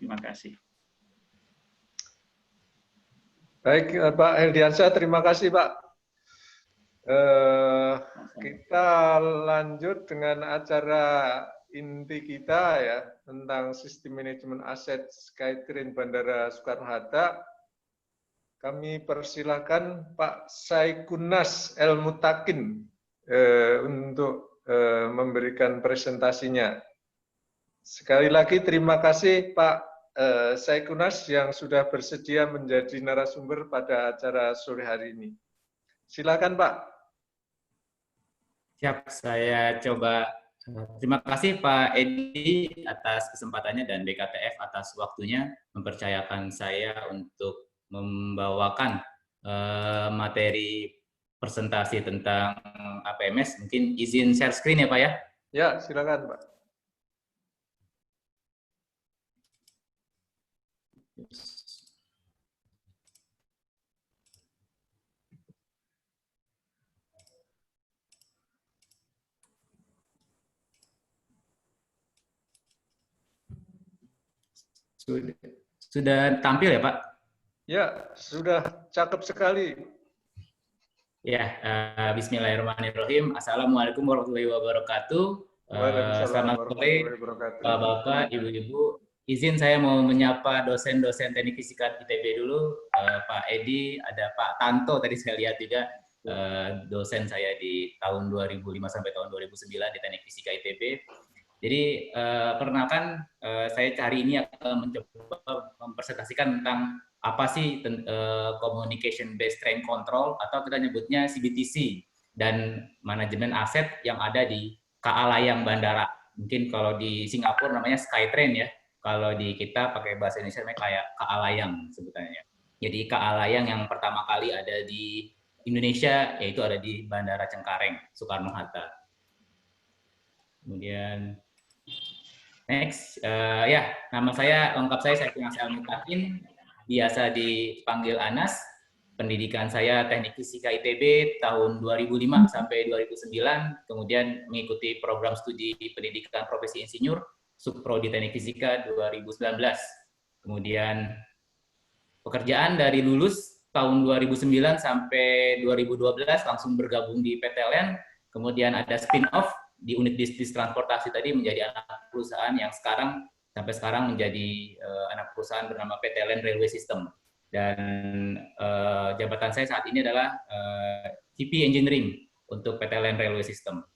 Terima kasih. Baik, Pak Heldiansyah, terima kasih, Pak. Kita lanjut dengan acara inti kita ya, tentang sistem manajemen aset SkyTrain Bandara Soekarno-Hatta. Kami persilakan Pak Saikunas El Mutakin untuk memberikan presentasinya. Sekali lagi terima kasih Pak Saikunas yang sudah bersedia menjadi narasumber pada acara sore hari ini. Silakan Pak. Siap, saya coba. Terima kasih Pak Edi atas kesempatannya dan BKTF atas waktunya mempercayakan saya untuk membawakan materi presentasi tentang APMS. Mungkin izin share screen ya Pak ya? Ya, silakan Pak. Sudah tampil ya Pak? Ya, sudah cakep sekali. Ya, bismillahirrahmanirrahim. Assalamualaikum warahmatullahi wabarakatuh. Selamat sore Bapak, Ibu-Ibu. Izin saya mau menyapa dosen-dosen teknik fisika ITB dulu. Pak Edi, ada Pak Tanto tadi saya lihat juga. Dosen saya di tahun 2005 sampai tahun 2009 di teknik fisika ITB. Jadi perkenalkan saya hari ini akan mencoba mempresentasikan tentang apa sih communication based train control atau kita nyebutnya CBTC dan manajemen aset yang ada di KA layang bandara. Mungkin kalau di Singapura namanya SkyTrain ya. Kalau di kita pakai bahasa Indonesia namanya kayak KA layang sebutannya. Jadi KA layang yang pertama kali ada di Indonesia yaitu ada di Bandara Cengkareng, Soekarno-Hatta. Kemudian next, ya nama saya lengkap saya Saikunas El Mutakin, biasa dipanggil Anas. Pendidikan saya Teknik Fisika ITB tahun 2005 sampai 2009, kemudian mengikuti program studi pendidikan profesi insinyur, subprodi Teknik Fisika 2019. Kemudian pekerjaan dari lulus tahun 2009 sampai 2012 langsung bergabung di PTLN, kemudian ada spin-off di unit bisnis transportasi tadi menjadi anak perusahaan yang sampai sekarang menjadi anak perusahaan bernama PTLN Railway System. Dan jabatan saya saat ini adalah VP Engineering untuk PTLN Railway System.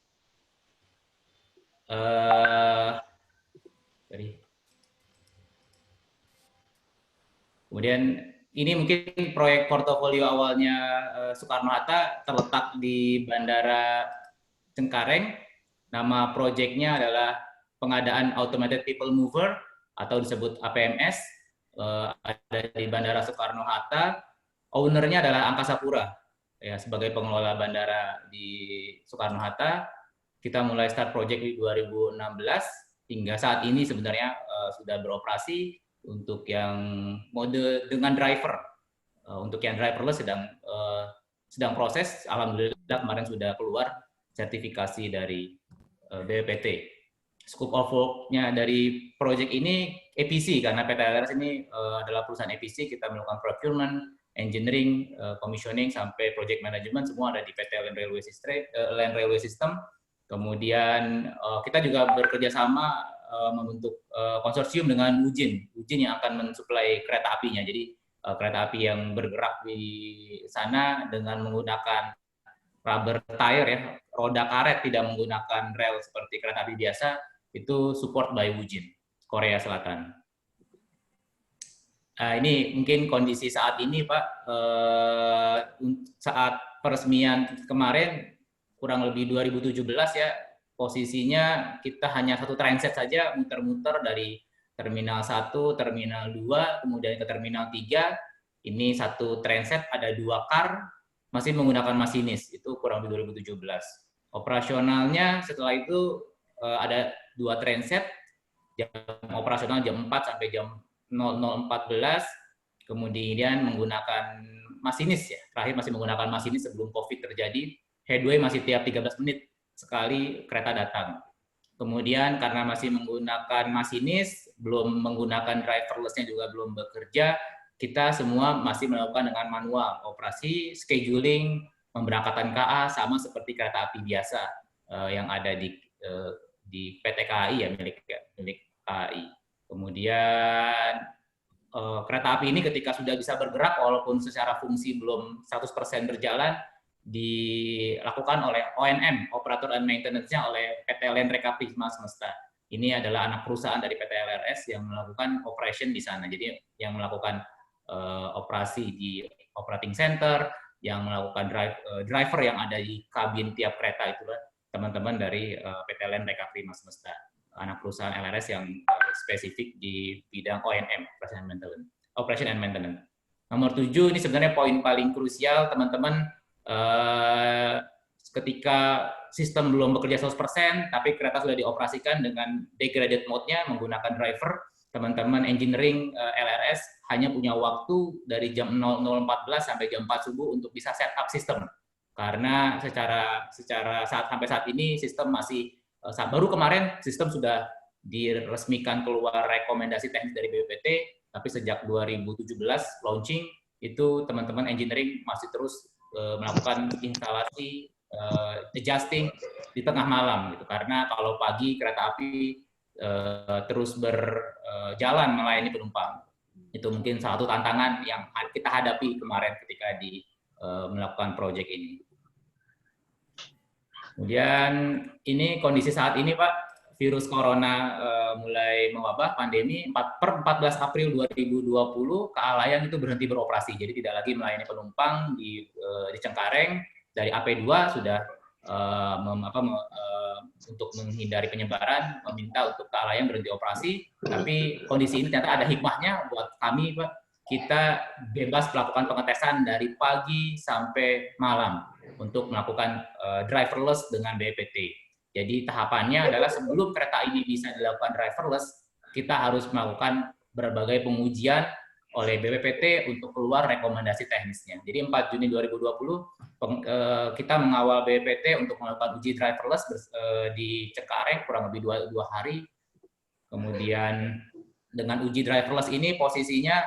Kemudian ini mungkin proyek portofolio awalnya Soekarno-Hatta terletak di Bandara Cengkareng. Nama proyeknya adalah pengadaan Automated People Mover atau disebut APMS. Ada di Bandara Soekarno-Hatta, ownernya adalah Angkasa Pura ya, sebagai pengelola bandara di Soekarno-Hatta. Kita mulai start project di 2016 hingga saat ini sebenarnya sudah beroperasi untuk yang mode dengan driver. Untuk yang driverless sedang proses, alhamdulillah kemarin sudah keluar sertifikasi dari BPPT. Scope of work-nya dari project ini EPC, karena PT LRS ini adalah perusahaan EPC, kita melakukan procurement, engineering, commissioning, sampai project management, semua ada di PT Land Railway System. Kemudian kita juga bekerja sama membentuk konsorsium dengan Wujin yang akan mensuplai kereta apinya. Jadi kereta api yang bergerak di sana dengan menggunakan rubber tire ya, roda karet, tidak menggunakan rel seperti kereta api biasa, itu support by Wujin, Korea Selatan. Ini mungkin kondisi saat ini Pak, saat peresmian kemarin, kurang lebih 2017 ya, posisinya kita hanya satu transit saja, muter-muter dari Terminal 1, Terminal 2, kemudian ke Terminal 3, ini satu transit, ada 2 car, masih menggunakan masinis, itu kurang lebih 2017. Operasionalnya setelah itu ada 2 transit, jam operasional jam 4 sampai jam 00.14, kemudian menggunakan masinis ya, terakhir masih menggunakan masinis sebelum COVID terjadi, headway masih tiap 13 menit sekali kereta datang. Kemudian karena masih menggunakan masinis, belum menggunakan driverless-nya juga belum bekerja, kita semua masih melakukan dengan manual, operasi, scheduling, pemberangkatan KA sama seperti kereta api biasa yang ada di PT KAI ya, milik KAI. Kemudian kereta api ini ketika sudah bisa bergerak walaupun secara fungsi belum 100% berjalan, dilakukan oleh ONM, Operator and Maintenance-nya oleh PT Lentreka Prisma Semesta. Ini adalah anak perusahaan dari PT LRS yang melakukan operation di sana. Jadi yang melakukan operasi di operating center, yang melakukan driver yang ada di kabin tiap kereta itulah teman-teman dari PT Lentreka Prisma Semesta, anak perusahaan LRS yang spesifik di bidang ONM, Operation and Maintenance. Nomor 7, ini sebenarnya poin paling krusial, teman-teman, ketika sistem belum bekerja 100%, tapi kereta sudah dioperasikan dengan degraded mode-nya menggunakan driver, teman-teman engineering LRS hanya punya waktu dari jam 00.14 sampai jam 4 subuh untuk bisa set up sistem. Karena secara sampai saat ini sistem masih baru kemarin sistem sudah diresmikan keluar rekomendasi teknis dari BPPT, tapi sejak 2017 launching itu teman-teman engineering masih terus melakukan instalasi adjusting di tengah malam gitu. Karena kalau pagi kereta api terus berjalan melayani penumpang. Itu mungkin satu tantangan yang kita hadapi kemarin ketika melakukan proyek ini. Kemudian ini kondisi saat ini Pak, virus corona mulai mewabah, pandemi, per 14 April 2020 KA Layang itu berhenti beroperasi, jadi tidak lagi melayani penumpang di Cengkareng. Dari AP2 sudah untuk menghindari penyebaran, meminta untuk KA Layang berhenti operasi, tapi kondisi ini ternyata ada hikmahnya buat kami Pak, kita bebas melakukan pengetesan dari pagi sampai malam untuk melakukan driverless dengan BPT. Jadi tahapannya adalah sebelum kereta ini bisa dilakukan driverless, kita harus melakukan berbagai pengujian oleh BPPT untuk keluar rekomendasi teknisnya. Jadi 4 Juni 2020 kita mengawal BPPT untuk melakukan uji driverless di Cengkareng kurang lebih 2 hari. Kemudian dengan uji driverless ini posisinya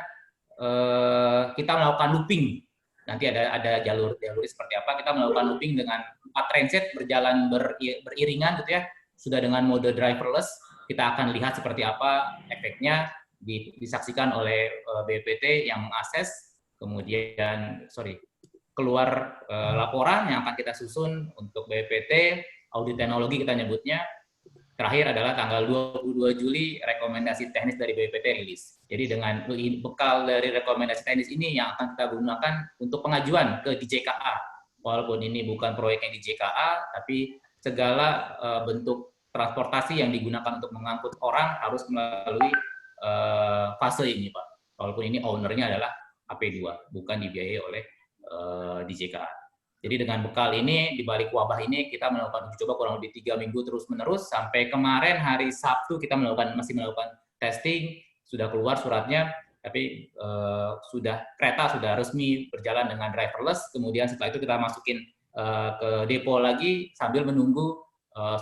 kita melakukan looping. Nanti ada jalurnya seperti apa. Kita melakukan looping dengan 4 transit berjalan beriringan gitu ya. Sudah dengan mode driverless, kita akan lihat seperti apa efeknya, disaksikan oleh BPT yang mengakses. Kemudian keluar laporan yang akan kita susun untuk BPT, audit teknologi kita nyebutnya. Terakhir adalah tanggal 22 Juli rekomendasi teknis dari BPPT rilis. Jadi dengan bekal dari rekomendasi teknis ini yang akan kita gunakan untuk pengajuan ke DJKA. Walaupun ini bukan proyeknya DJKA, tapi segala bentuk transportasi yang digunakan untuk mengangkut orang harus melalui fase ini, Pak. Walaupun ini ownernya adalah AP2, bukan dibiayai oleh DJKA. Jadi dengan bekal ini, di balik wabah ini, kita melakukan uji coba kurang lebih 3 minggu terus-menerus, sampai kemarin hari Sabtu kita masih melakukan testing, sudah keluar suratnya, tapi kereta sudah resmi berjalan dengan driverless, kemudian setelah itu kita masukin ke depo lagi, sambil menunggu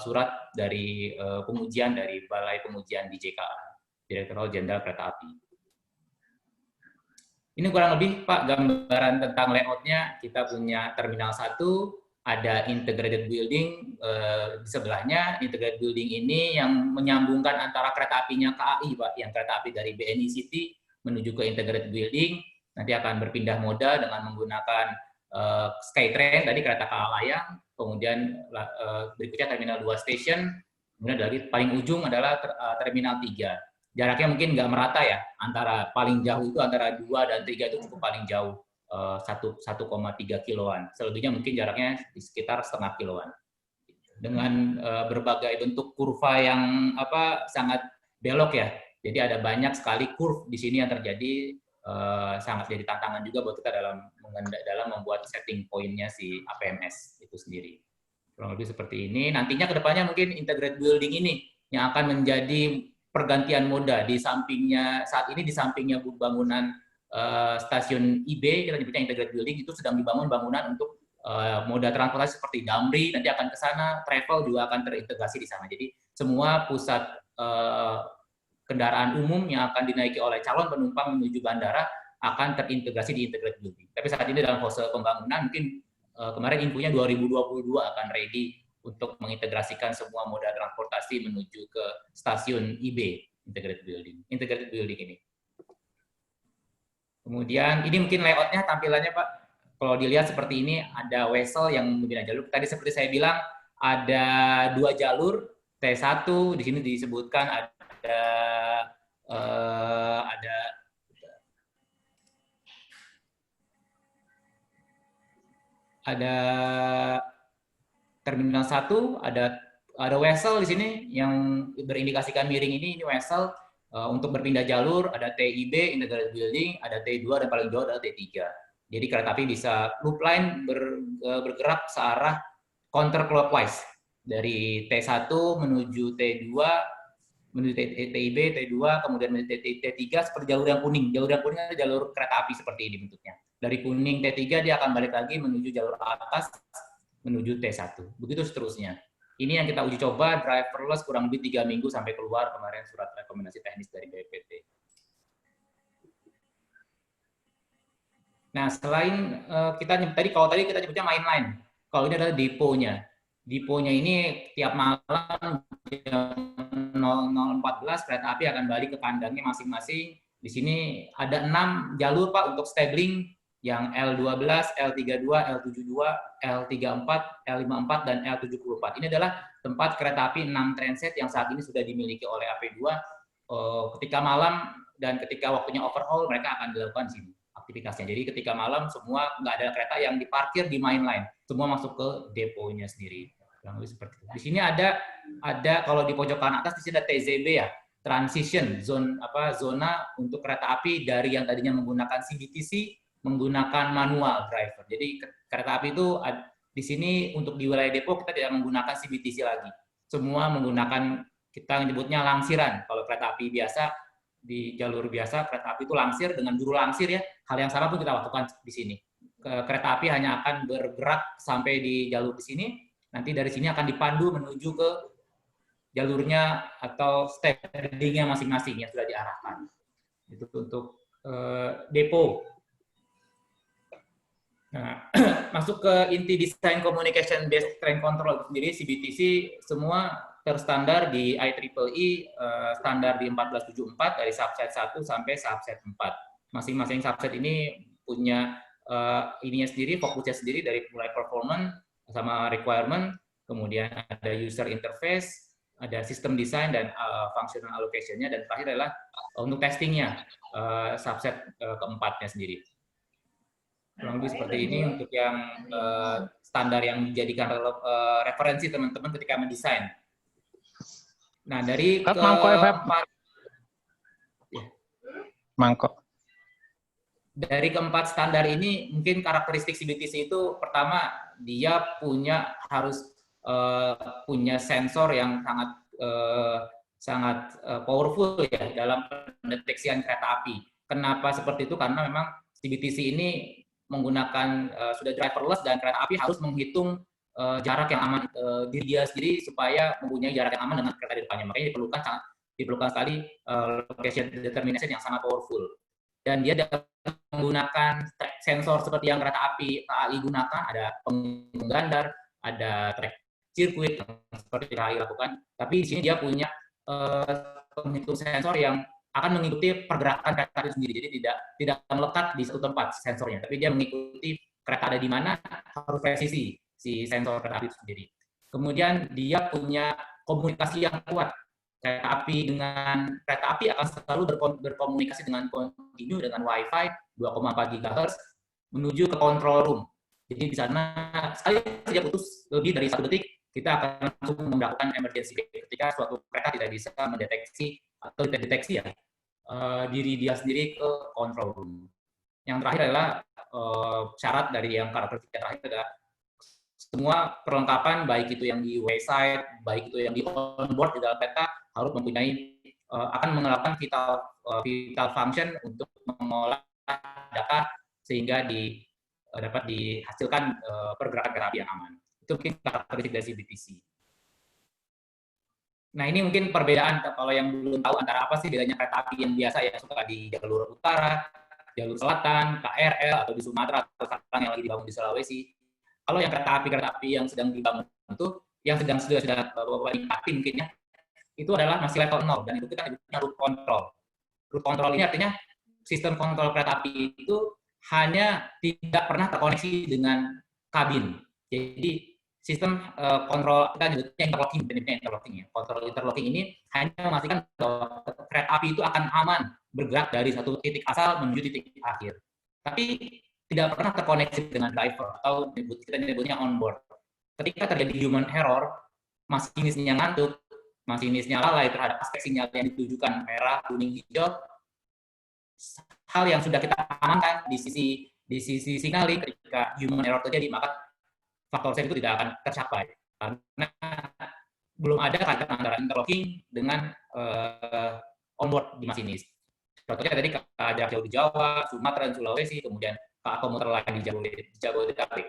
surat dari pengujian dari Balai Pengujian DJKA, Direktorat Jenderal Kereta Api. Ini kurang lebih, Pak, gambaran tentang layout-nya. Kita punya Terminal 1, ada integrated building di sebelahnya. Integrated building ini yang menyambungkan antara kereta apinya KAI, Pak, yang kereta api dari BNI City menuju ke integrated building. Nanti akan berpindah moda dengan menggunakan Skytrain, tadi kereta KA Layang. Kemudian berikutnya Terminal 2 Station. Kemudian dari paling ujung adalah Terminal 3. Jaraknya mungkin nggak merata ya, antara paling jauh itu antara 2 dan 3 itu cukup paling jauh, 1,3 kiloan. Selebihnya mungkin jaraknya di sekitar setengah kiloan. Dengan berbagai bentuk kurva yang sangat belok ya. Jadi ada banyak sekali kurva di sini yang terjadi, sangat jadi tantangan juga buat kita dalam membuat setting point-nya si APMS itu sendiri. Kurang lebih seperti ini. Nantinya kedepannya mungkin integrated building ini yang akan menjadi pergantian moda. Di sampingnya, saat ini di sampingnya bangunan stasiun IB, kita nyebutnya integrated building, itu sedang dibangun bangunan untuk moda transportasi seperti Damri, nanti akan ke sana, travel juga akan terintegrasi di sana. Jadi semua pusat kendaraan umum yang akan dinaiki oleh calon penumpang menuju bandara akan terintegrasi di integrated building. Tapi saat ini dalam fase pembangunan, mungkin kemarin infonya 2022 akan ready untuk mengintegrasikan semua moda transportasi menuju ke stasiun IB, integrated building ini. Kemudian ini mungkin layoutnya, tampilannya Pak. Kalau dilihat seperti ini, ada vessel yang menggunakan jalur. Tadi seperti saya bilang, ada 2 jalur T1. Di sini disebutkan ada terminal 1, ada vessel di sini yang berindikasikan miring ini vessel untuk berpindah jalur, ada TIB, integrated building, ada T2, dan paling jauh ada T3. Jadi kereta api bisa loop line bergerak searah counterclockwise dari T1 menuju T2, menuju TIB, T2, kemudian menuju T3 seperti jalur yang kuning. Jalur yang kuning adalah jalur kereta api seperti ini bentuknya. Dari kuning T3 dia akan balik lagi menuju jalur atas menuju T1. Begitu seterusnya. Ini yang kita uji coba driverless kurang lebih 3 minggu sampai keluar kemarin surat rekomendasi teknis dari BPT. Nah, selain kalau tadi kita nyebutnya mainline, kalau ini adalah deponya. Deponya ini tiap malam jam 00.14 kereta api akan balik ke kandangnya masing-masing. Di sini ada 6 jalur Pak untuk stabling yang L12, L32, L72, L34, L54, dan L74. Ini adalah tempat kereta api 6 transit yang saat ini sudah dimiliki oleh AP2. Ketika malam dan ketika waktunya overhaul, mereka akan dilakukan di sini aktivitasnya. Jadi ketika malam semua nggak ada kereta yang diparkir di mainline, semua masuk ke deponya sendiri. Seperti itu. Di sini ada kalau di pojok kanan atas di sini ada TZB ya, transition zona untuk kereta api dari yang tadinya menggunakan CBTC menggunakan manual driver. Jadi kereta api itu di sini untuk di wilayah depo kita tidak menggunakan CBTC lagi. Semua menggunakan, kita menyebutnya langsiran. Kalau kereta api biasa di jalur biasa kereta api itu langsir dengan juru langsir ya. Hal yang sama pun kita lakukan di sini. Kereta api hanya akan bergerak sampai di jalur di sini. Nanti dari sini akan dipandu menuju ke jalurnya atau standingnya masing-masing yang sudah diarahkan. Itu untuk depo. Nah, masuk ke inti desain communication based train control sendiri, CBTC semua terstandar di IEEE, standar di 1474 dari subset 1 sampai subset 4. Masing-masing subset ini punya ininya sendiri, fokusnya sendiri dari mulai performance sama requirement, kemudian ada user interface, ada sistem design dan functional allocation-nya, dan terakhir adalah untuk testingnya, subset keempatnya sendiri. Kurang lebih seperti ini untuk yang standar yang dijadikan referensi teman-teman ketika mendesain. Nah, dari keempat standar ini, mungkin karakteristik CBTC itu pertama dia harus punya sensor yang sangat powerful ya dalam pendeteksian kereta api. Kenapa seperti itu? Karena memang CBTC ini menggunakan sudah driverless dan kereta api harus menghitung jarak yang aman diri dia sendiri supaya mempunyai jarak yang aman dengan kereta di depannya. Makanya diperlukan sekali location determination yang sangat powerful. Dan dia menggunakan sensor seperti yang kereta api KAI gunakan, ada penggandar, ada track sirkuit seperti KAI lakukan. Tapi di sini dia punya penghitung sensor yang akan mengikuti pergerakan kereta itu sendiri. Jadi tidak melekat di satu tempat sensornya, tapi dia mengikuti kereta ada di mana, harus presisi si sensor kereta api itu sendiri. Kemudian dia punya komunikasi yang kuat. Kereta api akan selalu berkomunikasi dengan kontinu dengan Wi-Fi 2,4 GHz menuju ke control room. Jadi di sana sekali saja putus lebih dari 1 detik, kita akan langsung melakukan emergency ketika suatu kereta tidak bisa mendeteksi atau tidak deteksi ya diri dia sendiri ke control room. Yang terakhir adalah syarat dari yang karakteristik terakhir adalah semua perlengkapan, baik itu yang di wayside, baik itu yang di onboard di dalam kereta, harus mempunyai akan melakukan vital function untuk mengolah data sehingga dapat dihasilkan pergerakan kereta api yang aman. Itu mungkin karakteristik dari CBTC. Nah, ini mungkin perbedaan kalau yang belum tahu antara apa sih bedanya kereta api yang biasa yang suka di jalur utara, jalur selatan, KRL, atau di Sumatera, atau sekarang yang lagi dibangun di Sulawesi. Kalau yang kereta api yang sedang dibangun itu, yang sudah Bapak nikmati mungkin ya, itu adalah masih level 0, dan itu kita sebutnya route control. Route control ini artinya sistem kontrol kereta api itu hanya tidak pernah terkoneksi dengan kabin. Jadi sistem kontrol kita nyebutnya interlocking ya. Kontrol interlocking ini hanya memastikan bahwa kereta api itu akan aman bergerak dari satu titik asal menuju titik akhir. Tapi tidak pernah terkoneksi dengan driver atau kita nyebutnya onboard. Ketika terjadi human error, masinisnya ngantuk, masinisnya lalai terhadap aspek sinyal yang ditujukan merah, kuning, hijau, hal yang sudah kita amankan di sisi signaling ketika human error terjadi, maka faktor safe itu tidak akan tercapai karena belum ada kaitan antara interlocking dengan onboard di masinis. Contohnya tadi ada jauh di Jawa, Sumatera, dan Sulawesi, kemudian ke komuter lain di Jabodetabek.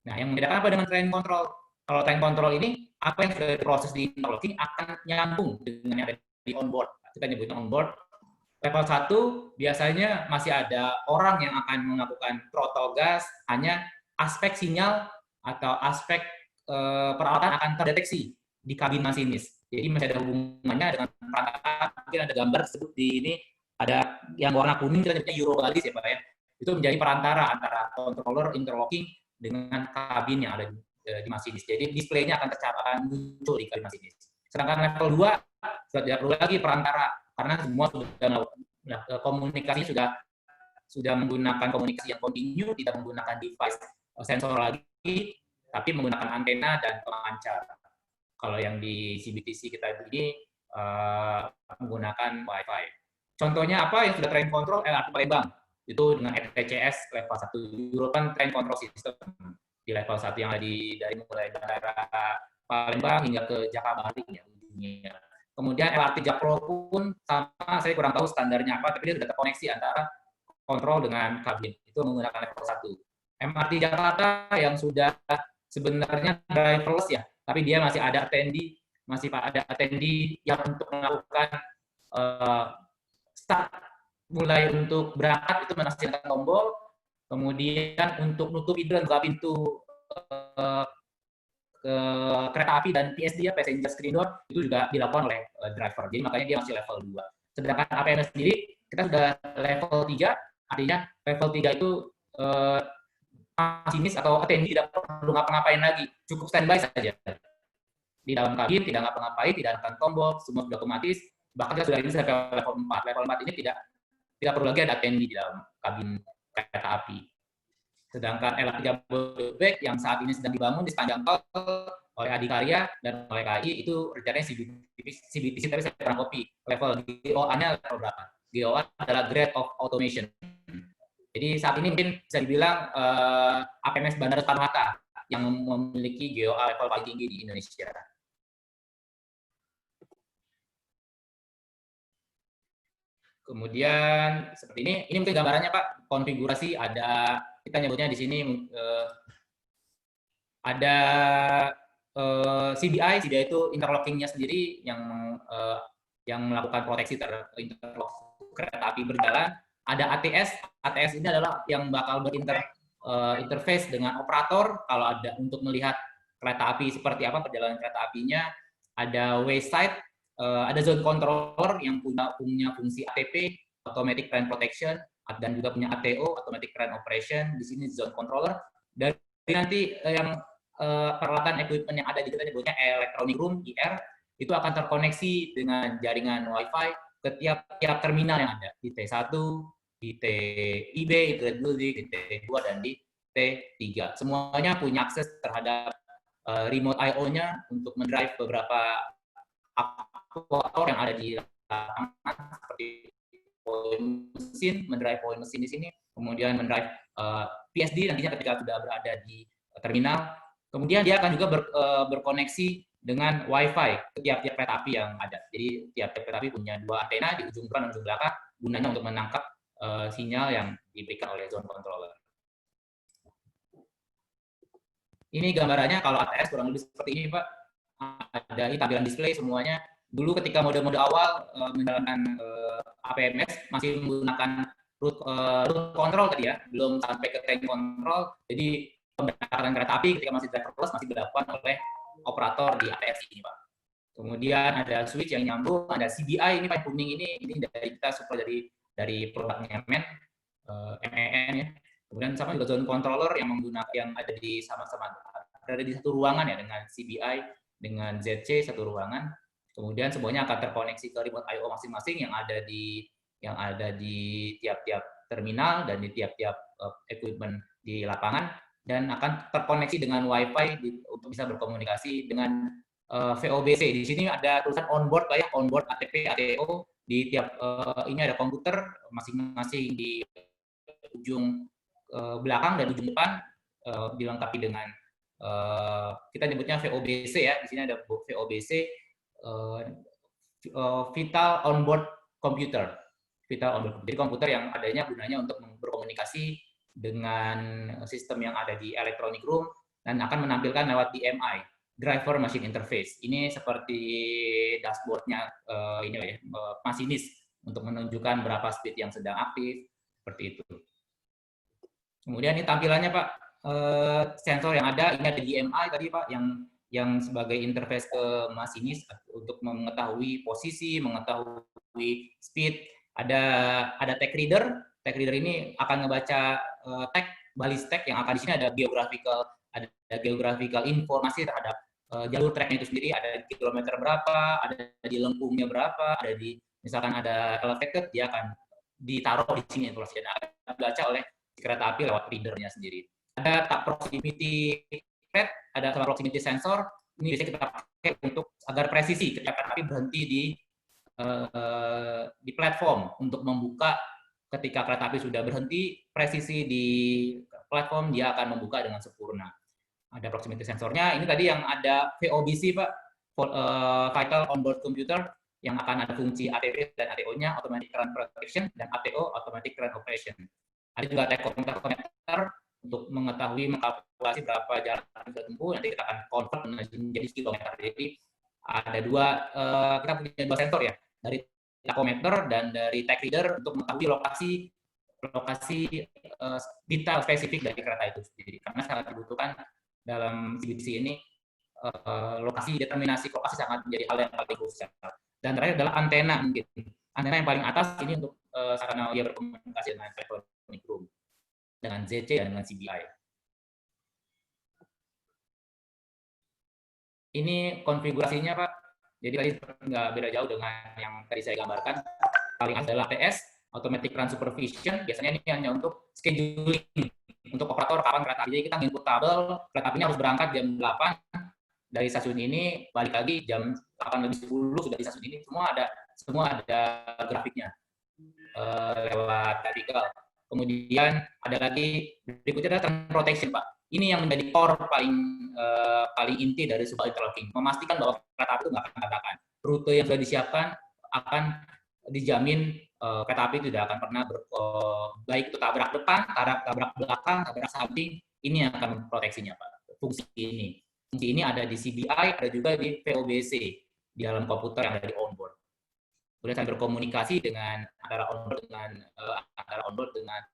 Nah, yang membedakan apa dengan train control? Kalau train control ini, apa yang sudah diproses di interlocking akan nyambung dengan yang ada di onboard. Kita nyebutnya onboard. Level 1 biasanya masih ada orang yang akan melakukan throttle gas, hanya aspek sinyal atau aspek peralatan akan terdeteksi di kabin masinis. Jadi masih ada hubungannya dengan perangkat. Mungkin ada gambar tersebut di ini, ada yang warna kuning, kita nyebutnya Eurobalis ya Pak ya. Itu menjadi perantara antara controller interlocking dengan kabin yang ada di masinis. Jadi displaynya akan muncul di kabin masinis. Sedangkan level 2 sudah tidak perlu lagi perantara, karena semua sudah komunikasi sudah menggunakan komunikasi yang kontinu, tidak menggunakan device sensor lagi, tapi menggunakan antena dan pemancar. Kalau yang di CBTC kita ini menggunakan Wi-Fi. Contohnya apa yang sudah train control LRT Palembang, itu dengan FTCS level 1 European Train Control System di level 1 yang ada dari mulai bandara Palembang hingga ke Jakabalik ya ujungnya. Kemudian LRT Jakpro pun sama, saya kurang tahu standarnya apa, tapi dia sudah terkoneksi antara kontrol dengan kabin. Itu menggunakan level 1. MRT Jakarta yang sudah sebenarnya driverless ya, tapi dia masih ada attendee yang untuk melakukan start, mulai untuk berangkat itu menaksirkan tombol, kemudian untuk nutup hidran buka pintu ke kereta api dan PSD ya, passenger screen door, itu juga dilakukan oleh driver. Jadi makanya dia masih level 2. Sedangkan APM sendiri kita sudah level 3, artinya level 3 itu masinis atau attendee tidak perlu ngapa-ngapain lagi, cukup standby saja. Di dalam kabin tidak ngapa-ngapain, tidak akan tombol, semua sudah otomatis. Bahkan kita sudah sampai level 4. Level 4 ini tidak perlu lagi ada attendee di dalam kabin kereta api. Sedangkan LRT Jabodebek yang saat ini sedang dibangun di sepanjang tol oleh Adikarya dan oleh KAI, itu rencananya CBTC, tapi saya kurang kopi. Level GOA-nya level berapa? GOA adalah Grade of Automation. Jadi saat ini mungkin bisa dibilang APMS Bandara Soekarno-Hatta yang memiliki GOA level paling tinggi di Indonesia. Kemudian seperti ini mungkin gambarannya Pak, konfigurasi ada, kita nyebutnya di sini ada CBI itu interlocking-nya sendiri yang melakukan proteksi terhadap kereta api berjalan. Ada ATS ini adalah yang bakal interface dengan operator kalau ada untuk melihat kereta api seperti apa perjalanan kereta apinya. Ada wayside, ada zone controller yang punya fungsi ATP, automatic train protection, dan juga punya ATO, automatic train operation. Di sini zone controller. Dari nanti yang peralatan equipment yang ada di kita nyebutnya electronic room (IR) itu akan terkoneksi dengan jaringan Wi-Fi ke tiap terminal yang ada di T1, di TIB, di Building, di T2 dan di T3. Semuanya punya akses terhadap remote I/O-nya untuk mendrive beberapa aktuator yang ada di lapangan seperti mendrive point mesin di sini, kemudian mendrive PSD nantinya ketika sudah berada di terminal. Kemudian dia akan juga berkoneksi dengan Wi-Fi ke tiap-tiap kereta api yang ada. Jadi tiap-tiap kereta api punya 2 antena di ujung depan dan ujung belakang, gunanya untuk menangkap sinyal yang diberikan oleh zone controller. Ini gambarannya kalau ATS kurang lebih seperti ini Pak. ada ini tampilan display semuanya. Dulu ketika mode-mode awal menjalankan APMS masih menggunakan root control tadi ya, belum sampai ke tank control. Jadi pemberangkatan kereta api ketika masih driverless masih dilakukan oleh operator di ATS ini, Pak. Kemudian ada switch yang nyambung, ada CDI ini Pak kuning ini dari kita supply dari produknya MEN ya. Kemudian sama juga zone controller yang menggunakan yang ada di sama-sama ada di satu ruangan ya dengan CBI dengan ZC satu ruangan. Kemudian semuanya akan terkoneksi ke remote I/O masing-masing yang ada di tiap-tiap terminal dan di tiap-tiap equipment di lapangan dan akan terkoneksi dengan WiFi untuk bisa berkomunikasi dengan VOBC. Di sini ada tulisan onboard Pak ya, onboard ATP, ATO di tiap ini ada komputer masing-masing di ujung belakang dan ujung depan dilengkapi dengan kita nyebutnya VOBC ya. Di sini ada VOBC Vital Onboard Computer. Vital Onboard Computer. Jadi komputer yang adanya gunanya untuk berkomunikasi dengan sistem yang ada di electronic room dan akan menampilkan lewat DMI, Driver Machine Interface. Ini seperti dashboardnya ini ya, masinis untuk menunjukkan berapa speed yang sedang aktif seperti itu. Kemudian ini tampilannya Pak, sensor yang ada, ini ada DMI tadi Pak, yang sebagai interface ke masinis untuk mengetahui posisi, mengetahui speed. Ada tag reader ini akan ngebaca tag, balis tag yang akan di sini ada geographical informasi terhadap jalur treknya itu sendiri, ada kilometer berapa, ada di lengkungnya berapa, ada di misalkan ada elevated, dia akan ditaruh di sini informasi dan akan dibaca oleh kereta api lewat readernya sendiri. Ada tap proximity pad, ada proximity sensor. Ini bisa kita pakai untuk agar presisi ketika kereta api berhenti di platform untuk membuka ketika kereta api sudah berhenti, presisi di platform dia akan membuka dengan sempurna. Ada proximity sensornya. Ini tadi yang ada VOBC Pak, Vital Onboard Computer, yang akan ada fungsi ATP dan ATO-nya, Automatic Current Protection, dan ATO, Automatic Current Operation. Ada juga tachometer untuk mengetahui mengkalkulasi berapa jarak yang kita tempuh. Nanti kita akan convert menjadi kilometer. Jadi ada kita punya dua sensor ya, dari tachometer dan dari tag reader untuk mengetahui lokasi detail spesifik dari kereta itu sendiri. Karena sangat dibutuhkan dalam CBTC ini lokasi determinasi lokasi sangat menjadi hal yang paling krusial. Dan terakhir adalah antena mungkin. Antena yang paling atas ini untuk sarana dia berkomunikasi dengan electronic room, dengan ZC dan dengan CBI. Ini konfigurasinya Pak. Jadi tadi nggak beda jauh dengan yang tadi saya gambarkan. Paling atas adalah ATS, Automatic Run Supervision. Biasanya ini hanya untuk scheduling untuk operator kapan kereta api. Jadi kita input tabel, kereta apinya harus berangkat jam 8 dari stasiun ini, balik lagi jam 8:10 sudah di stasiun ini. Semua ada grafiknya lewat grafikal. Kemudian ada lagi berikutnya adalah turn protection Pak. Ini yang menjadi core paling inti dari sebuah interlocking, memastikan bahwa kereta api itu nggak akan tabrakan. Rute yang sudah disiapkan akan dijamin kereta api tidak akan pernah baik itu tabrak depan, tabrak belakang, tabrak samping, ini yang akan memproteksinya Pak. Fungsi ini ada di CBI, ada juga di VOBC di dalam komputer yang ada di onboard. Kemudian saya berkomunikasi dengan antara onboard dengan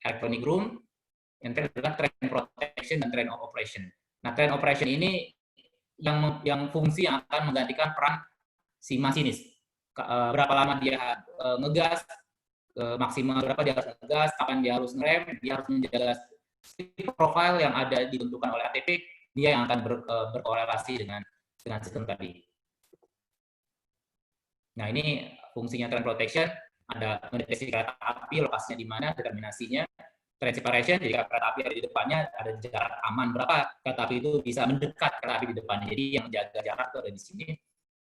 electronic room, yang adalah train protection dan train operation. Nah, train operation ini yang fungsi yang akan menggantikan peran si masinis. Berapa lama dia ngegas, maksimal berapa dia harus ngegas, kapan dia harus ngerem, dia harus menjaga profile yang ada ditentukan oleh ATP, dia yang akan berkorelasi dengan sistem tadi. Nah, ini fungsinya train protection, ada mendeteksi kereta api, lokasinya di mana, determinasinya. Train separation, jadi kereta api ada di depannya, ada jarak aman berapa kereta api itu bisa mendekat kereta api di depannya. Jadi yang menjaga jarak itu ada di sini.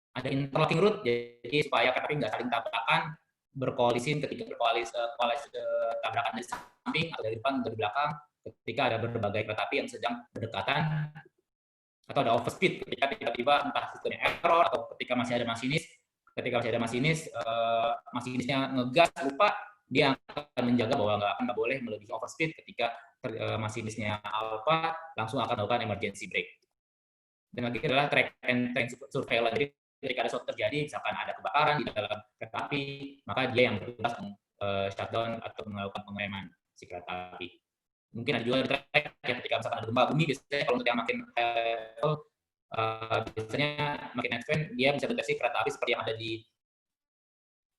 Ada interlocking route, jadi supaya kereta api nggak saling tabrakan, berkoalisi ketika tabrakan dari samping atau dari depan atau dari belakang, ketika ada berbagai kereta api yang sedang berdekatan, atau ada overspeed ketika tiba-tiba entah sistemnya error atau ketika masih ada masinisnya ngegas lupa, dia akan menjaga bahwa nggak boleh melebihi overspeed. Ketika masinisnya alpha, langsung akan melakukan emergency brake. Dan lagi adalah track and train surveillance. Jadi ketika ada sesuatu terjadi, misalkan ada kebakaran di dalam kereta api, maka dia yang bertugas shutdown atau melakukan pengereman si kereta api. Mungkin ada juga di track ya, ketika misalkan ada gempa bumi, biasanya kalau untuk yang makin level, biasanya makin advance, dia bisa deteksi kereta api seperti yang ada di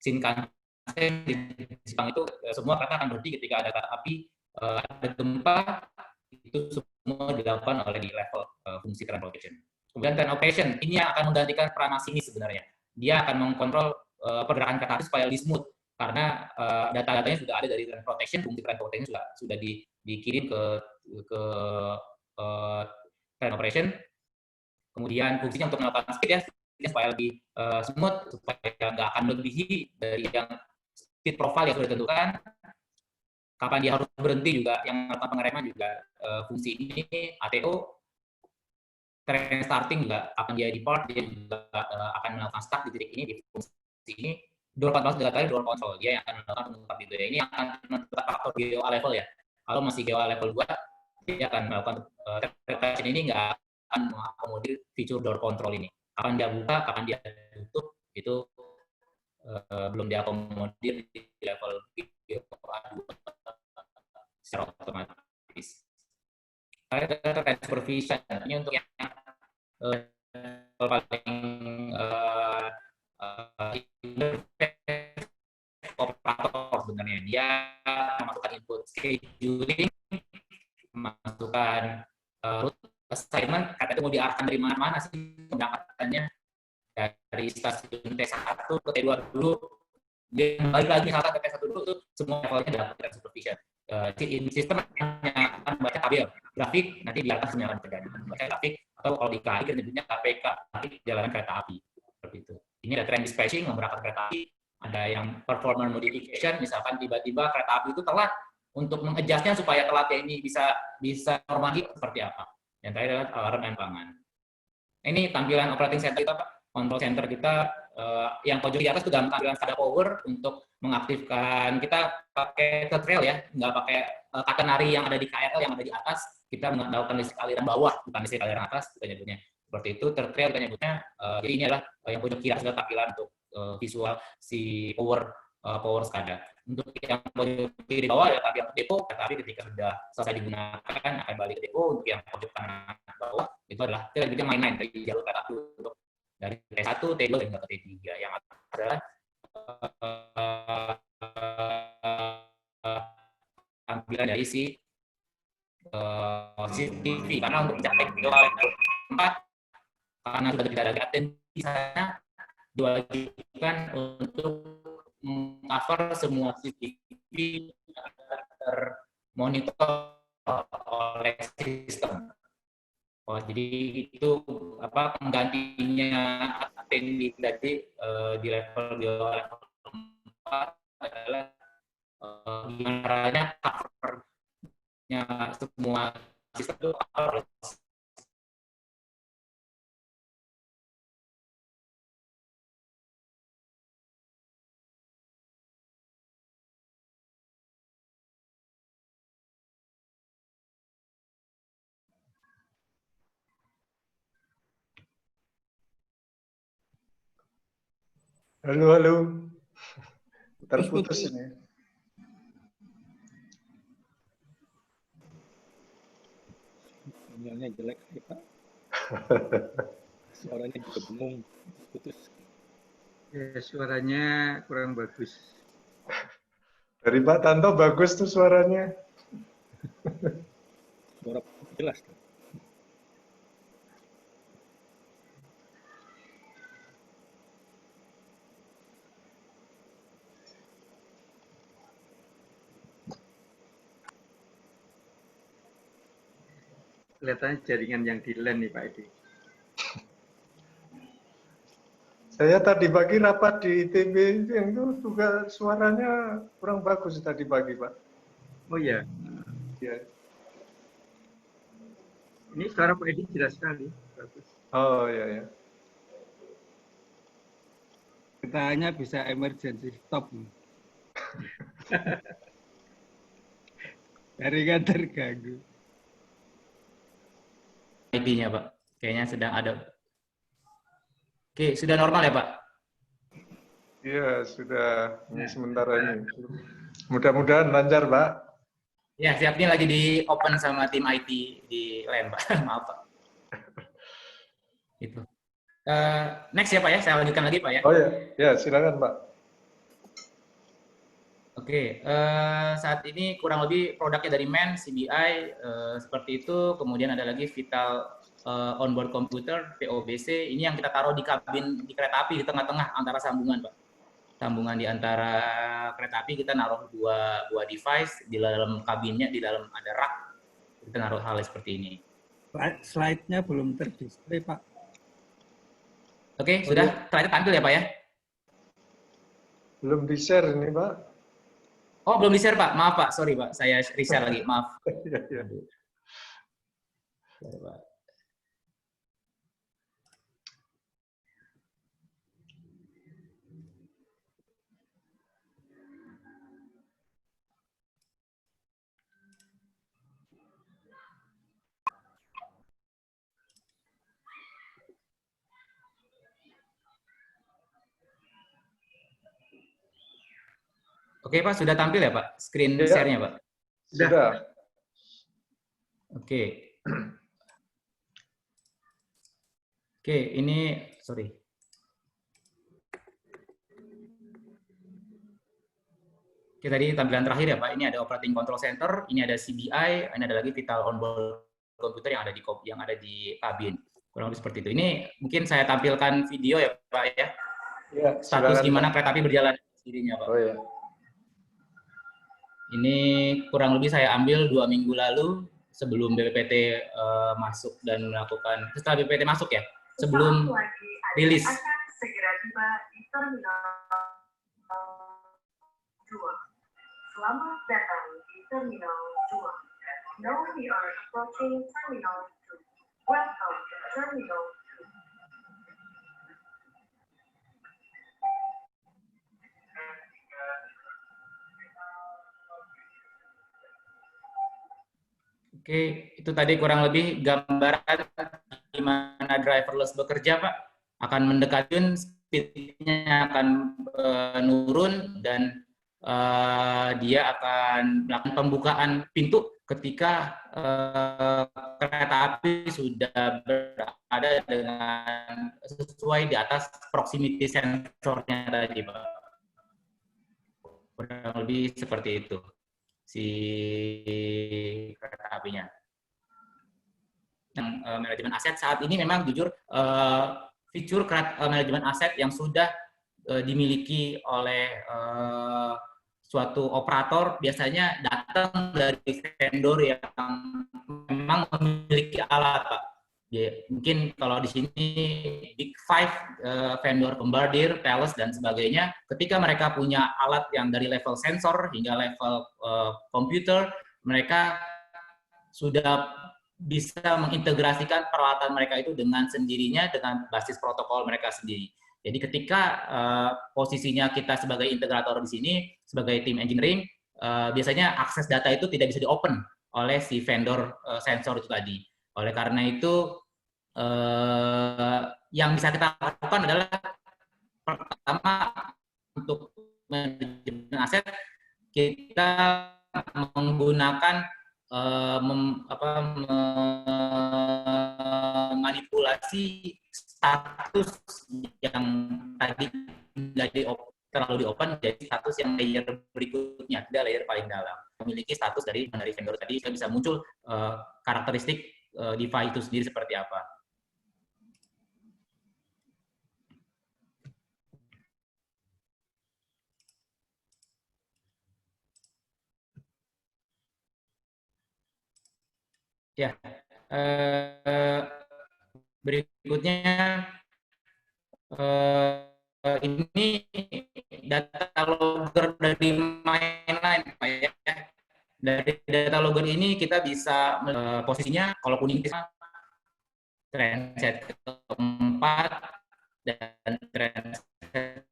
Shinkansen di Jepang itu, semua kereta akan berhenti ketika ada kereta api, ada gempa, itu semua dilakukan oleh di level fungsi train protection. Kemudian train operation, ini yang akan menggantikan peran masinis sebenarnya. Dia akan mengkontrol pergerakan kereta api supaya lebih smooth, karena data-datanya sudah ada dari train protection, fungsi train protection sudah dikirim ke train operation. Kemudian fungsinya untuk melakukan speed ya, supaya lebih smooth, supaya nggak akan melebihi dari yang speed profile yang sudah ditentukan. Kapan dia harus berhenti juga, yang melakukan pengereman juga fungsi ini. ATO, train starting juga, kapan dia depart, dia juga akan melakukan start di titik ini, di fungsi ini. Door control juga tadi, door control, dia yang akan melakukan penetap itu ya. Ini akan menetap faktor GOA level ya. Kalau masih GOA level 2, dia akan melakukan train ini nggak akan mengakomodir fitur door control ini. Kapan dia buka, kapan dia tutup, itu belum diakomodir di level GOA 2 secara otomatis. Ada supervision, ini untuk yang paling operator sebenarnya. Dia memasukkan input scheduling, memasukkan route assignment, kata itu mau diarahkan dari mana-mana sih pemberangkatannya, dari stasiun T1 ke T2 dulu, dia balik lagi misalkan ke T1 dulu, itu semua levelnya dapat supervision. Sistem hanya akan membaca tabel grafik, nanti diarahkan sebenarnya terjadi membaca grafik, atau kalau di KAI nyebutnya KPK, jalanan kereta api, seperti itu. Ini ada train dispatching, memberangkatkan kereta api, ada yang performance modification, misalkan tiba-tiba kereta api itu telat, untuk mengadjustnya supaya telatnya ini bisa normal, seperti apa. Yang terakhir adalah alarm empangan. Ini tampilan operating center kita, Pak. Control center kita, yang pojok di atas sudah tampilan SCADA power untuk mengaktifkan. Kita pakai third rail ya, nggak pakai catenary yang ada di KRL yang ada di atas. Kita melakukan listrik aliran bawah, bukan listrik aliran atas, kita nyebutnya. Seperti itu, third rail kita nyebutnya. Jadi ini adalah yang pojok kiri sudah tampilan untuk visual si power SCADA. Untuk yang pojok kiri bawah ya tampilan depo, tapi ketika sudah selesai digunakan akan balik ke depo. Untuk yang pojok kanan bawah itu adalah kita nyebutnya mainline dari jalur kereta api untuk dari T1, T2 dan ke T3 yang adalah tampilan dari si CCTV, karena untuk mencapai video level 4 karena sudah tidak ada gap di sana, diwajibkan untuk mengcover semua CCTV termonitor oleh sistem. Jadi itu apa penggantinya ATEN tadi di level 4 adalah gimana caranya covernya semua sistem itu cover. Halo, halo. Terputus ini. Sinyalnya jelek ya, Pak. Suaranya juga bengong, putus. Ya, suaranya kurang bagus. Dari Pak Tanto bagus tuh suaranya. Suara jelas. Kelihatannya jaringan yang di LAN nih Pak Edi. Saya tadi pagi rapat di ITB itu juga suaranya kurang bagus tadi pagi, Pak. Oh ya. Ya. Ini suara Pak Edi jelas sekali. Bagus. Oh ya ya. Katanya bisa emergency stop. Jaringan terganggu. ID-nya, Pak. Kayaknya sedang ada. Oke, sudah normal ya Pak? Iya, sudah. Ini sementara ini. Mudah-mudahan lancar, Pak. Ya, siap, ini lagi di open sama tim IT di LAN, Pak. Maaf, Pak. Itu. Next ya, Pak ya. Saya lanjutkan lagi, Pak ya. Oh ya, ya silakan, Pak. Oke, saat ini kurang lebih produknya dari MEN, CBI, seperti itu. Kemudian ada lagi Vital Onboard Computer, VOBC. Ini yang kita taruh di kabin di kereta api di tengah-tengah antara sambungan, Pak. Sambungan di antara kereta api kita naruh dua device di dalam kabinnya, di dalam ada rak, kita naruh hal seperti ini. Pak, slide-nya belum terdisplay, Pak. Oke, sudah. Slide-nya tampil ya, Pak ya? Belum di-share ini, Pak. Oh, belum di-share, Pak. Maaf, Pak. Sorry, Pak. Saya reshare lagi. Maaf. Iya, iya. Sorry, Pak. Oke, Pak. Sudah tampil ya, Pak? Screen Ya. share-nya, Pak? Sudah. Oke. Oke, ini, sorry. Oke, tadi tampilan terakhir ya, Pak. Ini ada Operating Control Center, ini ada CBI, ini ada lagi Vital Onboard Computer yang ada di kabin. Kurang lebih seperti itu. Ini mungkin saya tampilkan video ya, Pak ya. Ya, Status silakan, gimana Pak. kereta api berjalan sendirinya, Pak. Oh ya. Ini kurang lebih saya ambil 2 minggu lalu sebelum BPPT masuk dan melakukan, setelah BPPT masuk ya, sebelum rilis. Akan segera tiba di Terminal 2. Selamat datang di Terminal 2. Now we are approaching Terminal 2. Welcome to Terminal 2. Oke, itu tadi kurang lebih gambaran gimana driverless bekerja, Pak. Akan mendekatkan, speed-nya akan menurun, dan dia akan melakukan pembukaan pintu ketika kereta api sudah berada dengan sesuai di atas proximity sensornya tadi, Pak. Kurang lebih seperti itu si kereta apinya. Yang manajemen aset saat ini memang jujur fitur manajemen aset yang sudah dimiliki oleh suatu operator biasanya datang dari vendor yang memang memiliki alat, Pak. Ya, mungkin kalau di sini Big Five, vendor Bombardier, Thales dan sebagainya, ketika mereka punya alat yang dari level sensor hingga level komputer, mereka sudah bisa mengintegrasikan peralatan mereka itu dengan sendirinya dengan basis protokol mereka sendiri. Jadi ketika posisinya kita sebagai integrator di sini, sebagai tim engineering, biasanya akses data itu tidak bisa di-open oleh si vendor sensor itu tadi. Oleh karena itu, yang bisa kita lakukan adalah pertama untuk manajemen aset, kita menggunakan memanipulasi status yang tadi terlalu di open jadi status yang layer berikutnya, tidak layer paling dalam. Memiliki status dari vendor tadi, kita bisa muncul karakteristik device itu sendiri seperti apa. Ya, berikutnya ini data logger dari mainline, Pak ya. Dari data logger ini kita bisa posisinya kalau kuning transit keempat dan transit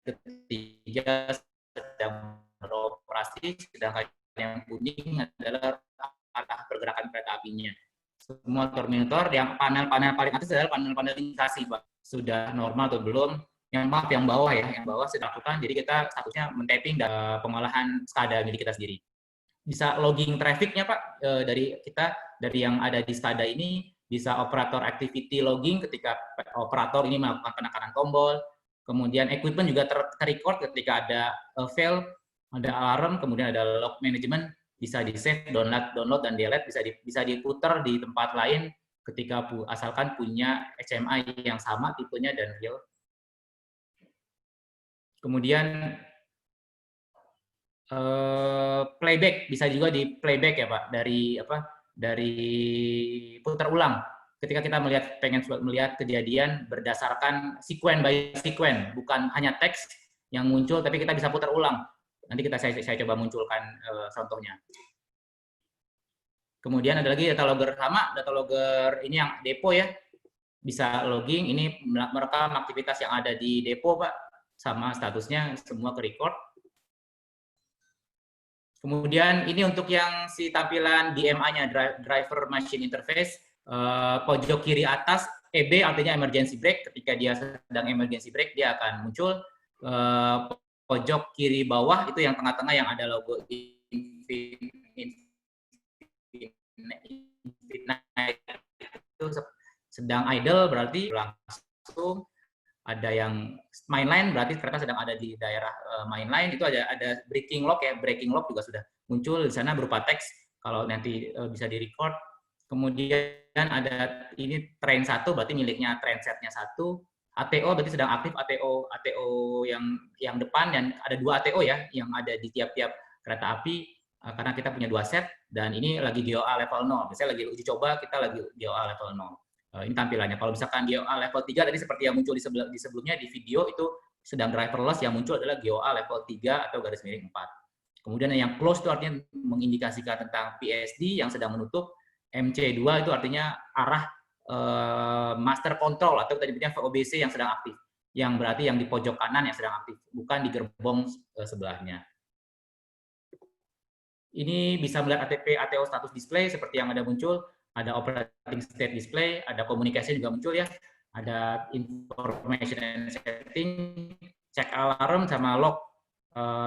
ketiga sedang beroperasi, sedangkan yang kuning adalah arah pergerakan kereta apinya. Semua semua termonitor. Yang panel-panel paling atas adalah panel-panel indikasi, Pak. Sudah normal atau belum? Yang bawah ya, yang bawah sudah lakukan. Jadi kita statusnya men-tapping dan pengolahan SCADA milik kita sendiri. Bisa logging traffic-nya, Pak, dari yang ada di SCADA ini, bisa operator activity logging ketika operator ini melakukan penekanan tombol, kemudian equipment juga ter-record ketika ada fail, ada alarm, kemudian ada log management, bisa di-save, download dan delete, bisa diputar di tempat lain ketika asalkan punya HMI yang sama tipenya dan real. Kemudian playback bisa juga di playback ya Pak, dari putar ulang ketika kita pengen melihat kejadian berdasarkan sequence by sequence, bukan hanya teks yang muncul tapi kita bisa putar ulang. Nanti saya coba munculkan contohnya. Kemudian ada lagi data logger sama, data logger ini yang depo ya, bisa logging, ini merekam aktivitas yang ada di depo Pak, sama statusnya semua ke record. Kemudian ini untuk yang si tampilan DMA-nya, Driver Machine Interface, pojok kiri atas, EB artinya emergency brake, ketika dia sedang emergency brake dia akan muncul. Pojok kiri bawah itu yang tengah-tengah yang ada logo itu sedang idle berarti langsung. Ada yang mainline berarti kereta sedang ada di daerah mainline, itu ada breaking lock ya, breaking lock juga sudah muncul di sana berupa teks kalau nanti bisa di record. Kemudian ada ini train 1 berarti miliknya trainsetnya 1, ATO berarti sedang aktif, ATO yang depan, dan ada 2 ATO ya yang ada di tiap-tiap kereta api karena kita punya 2 set, dan ini lagi GOA level 0. Biasanya lagi uji coba, kita lagi GOA level 0. Ini tampilannya. Kalau misalkan GOA level 3 tadi seperti yang muncul di sebelumnya di video itu sedang driverless, yang muncul adalah GOA level 3 atau garis miring 4. Kemudian yang close itu artinya mengindikasikan tentang PSD yang sedang menutup. MC2 itu artinya arah master control atau tadi punya VOBC yang sedang aktif. Yang berarti yang di pojok kanan yang sedang aktif, bukan di gerbong sebelahnya. Ini bisa melihat ATO status display seperti yang ada muncul. Ada operating state display, ada komunikasi juga muncul ya, ada information and setting, check alarm sama log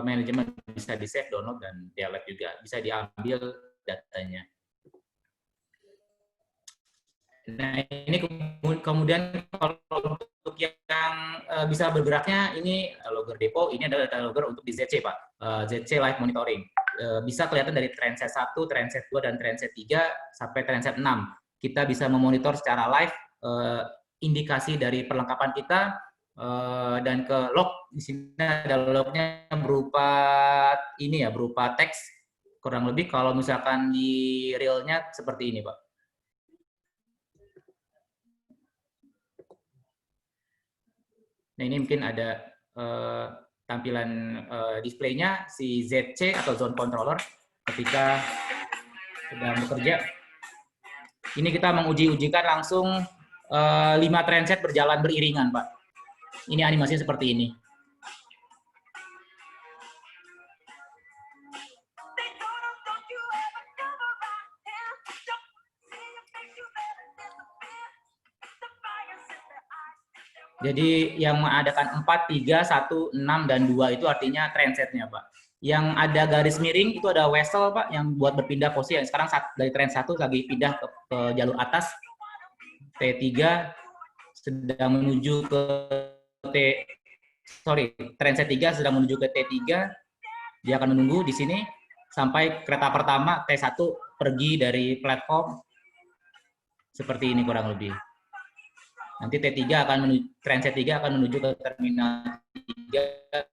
management bisa di save, download dan delete juga, bisa diambil datanya. Nah ini kemudian kalau untuk yang bisa bergeraknya ini logger depo, ini adalah data logger untuk di ZC Pak, ZC live monitoring. Bisa kelihatan dari trainset 1, trainset 2, dan trainset 3 sampai trainset 6. Kita bisa memonitor secara live indikasi dari perlengkapan kita dan ke log. Di sini ada lognya berupa ini ya, berupa teks kurang lebih. Kalau misalkan di realnya seperti ini Pak. Nah ini mungkin ada tampilan displaynya si ZC atau zone controller ketika sedang bekerja. Ini kita menguji-ujikan langsung 5 trainset berjalan beriringan, Pak. Ini animasinya seperti ini. Jadi yang mengadakan 4, 3, 1, 6, dan 2 itu artinya trainsetnya, Pak. Yang ada garis miring itu ada whistle, Pak, yang buat berpindah posisi. Sekarang dari train 1 lagi pindah ke jalur atas. T3 sedang menuju ke trainset 3 sedang menuju ke T3. Dia akan menunggu di sini sampai kereta pertama T1 pergi dari platform. Seperti ini kurang lebih. Nanti T3 akan menuju, trainset 3 akan menuju ke terminal 3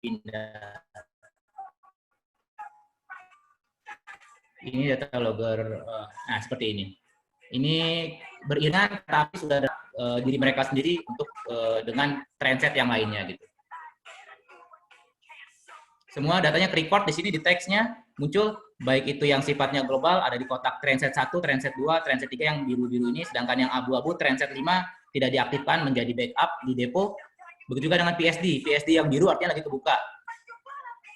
pindah. Ini data logger, nah seperti ini. Ini beriringan tapi sudah ada diri mereka sendiri untuk dengan trainset yang lainnya gitu. Semua datanya ke-record di sini di teksnya muncul, baik itu yang sifatnya global ada di kotak trainset 1, trainset 2, trainset 3 yang biru-biru ini, sedangkan yang abu-abu trainset 5 tidak diaktifkan menjadi backup di depo. Begitu juga dengan PSD. PSD yang biru artinya lagi kebuka.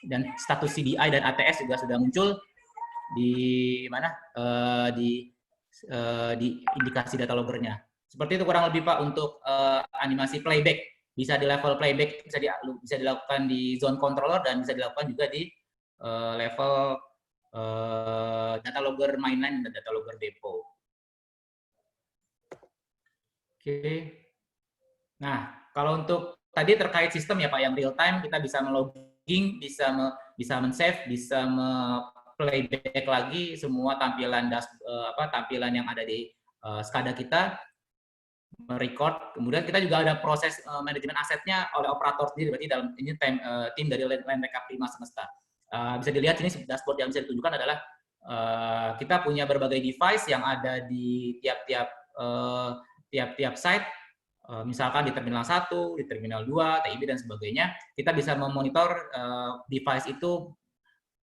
Dan status CDI dan ATS juga sudah muncul. di mana di indikasi data loggernya. Seperti itu kurang lebih Pak untuk animasi playback. Bisa di level playback bisa dilakukan di zone controller dan bisa dilakukan juga di level data logger mainline dan data logger depo. Oke. Nah, kalau untuk tadi terkait sistem ya Pak yang real time, kita bisa melogging, bisa men-save, bisa playback lagi semua tampilan tampilan yang ada di SCADA kita, merecord. Kemudian kita juga ada proses manajemen asetnya oleh operator sendiri. Berarti dalam ini tim dari Landreka Prima Semesta. Bisa dilihat ini dashboard yang bisa ditunjukkan adalah kita punya berbagai device yang ada di tiap site. Misalkan di Terminal 1, di Terminal 2, TIB, dan sebagainya, kita bisa memonitor device itu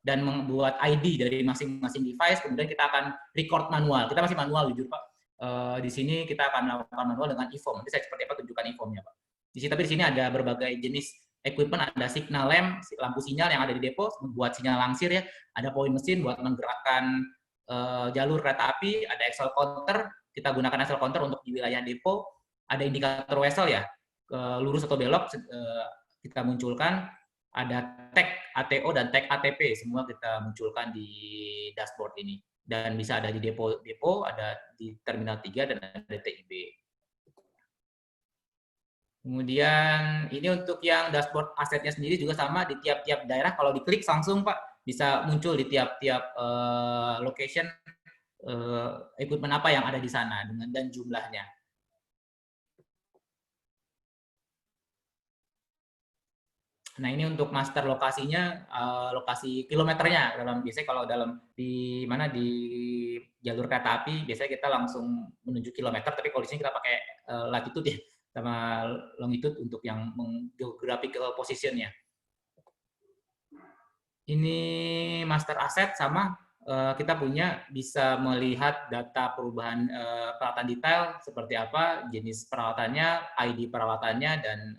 dan membuat ID dari masing-masing device, kemudian kita akan record manual. Kita masih manual, jujur Pak. Di sini kita akan melakukan manual dengan e-form. Nanti saya seperti apa tunjukkan e-formnya Pak. Tapi di sini ada berbagai jenis equipment, ada signal lamp, lampu sinyal yang ada di depo, buat sinyal langsir ya, ada point mesin buat menggerakkan jalur kereta api, ada axle counter, kita gunakan axle counter untuk di wilayah depo, ada indikator wesel ya, lurus atau belok kita munculkan, ada tag ATO dan tag ATP, semua kita munculkan di dashboard ini. Dan bisa ada di depo, ada di Terminal 3 dan ada di TIB. Kemudian ini untuk yang dashboard asetnya sendiri juga sama di tiap-tiap daerah, kalau diklik langsung Pak, bisa muncul di tiap-tiap location equipment apa yang ada di sana dan jumlahnya. Nah ini untuk master lokasinya, lokasi kilometernya. Biasanya kalau di jalur kereta api, biasanya kita langsung menuju kilometer. Tapi kalau di sini kita pakai latitude ya, sama longitude untuk yang geographical positionnya. Ini master asset sama kita punya bisa melihat data perubahan peralatan detail seperti apa, jenis peralatannya, ID peralatannya, dan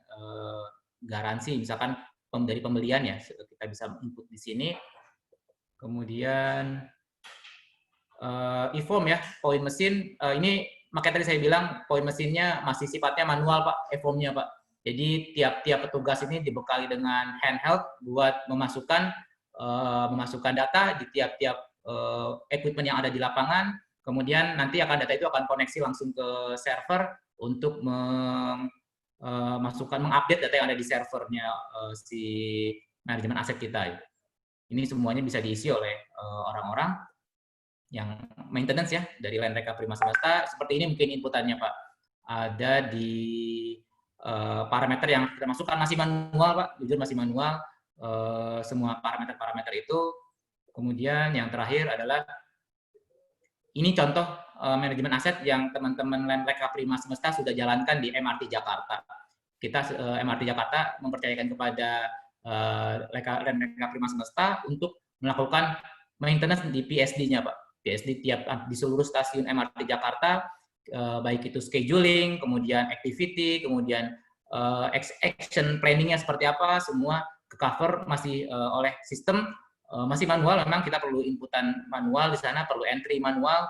garansi, misalkan dari pembelian ya, kita bisa input di sini. Kemudian e-form ya, point mesin, ini makanya tadi saya bilang point mesinnya masih sifatnya manual Pak, e-formnya Pak. Jadi tiap petugas ini dibekali dengan handheld buat memasukkan data di tiap-tiap equipment yang ada di lapangan. Kemudian nanti data itu akan koneksi langsung ke server untuk mengupdate data yang ada di servernya si manajemen aset kita. Ini semuanya bisa diisi oleh orang-orang yang maintenance ya dari Landreka Prima Semesta. Seperti ini mungkin inputannya Pak. Ada di parameter yang kita masukkan masih manual Pak, jujur masih manual. Semua parameter-parameter itu. Kemudian yang terakhir adalah ini contoh manajemen aset yang teman-teman Landreka Prima Semesta sudah jalankan di MRT Jakarta. Kita MRT Jakarta mempercayakan kepada Landreka Prima Semesta untuk melakukan maintenance di PSD-nya Pak. PSD di seluruh stasiun MRT Jakarta, baik itu scheduling, kemudian activity, kemudian action planning-nya seperti apa, semua ke-cover masih oleh sistem. Masih manual, memang kita perlu inputan manual di sana, perlu entry manual.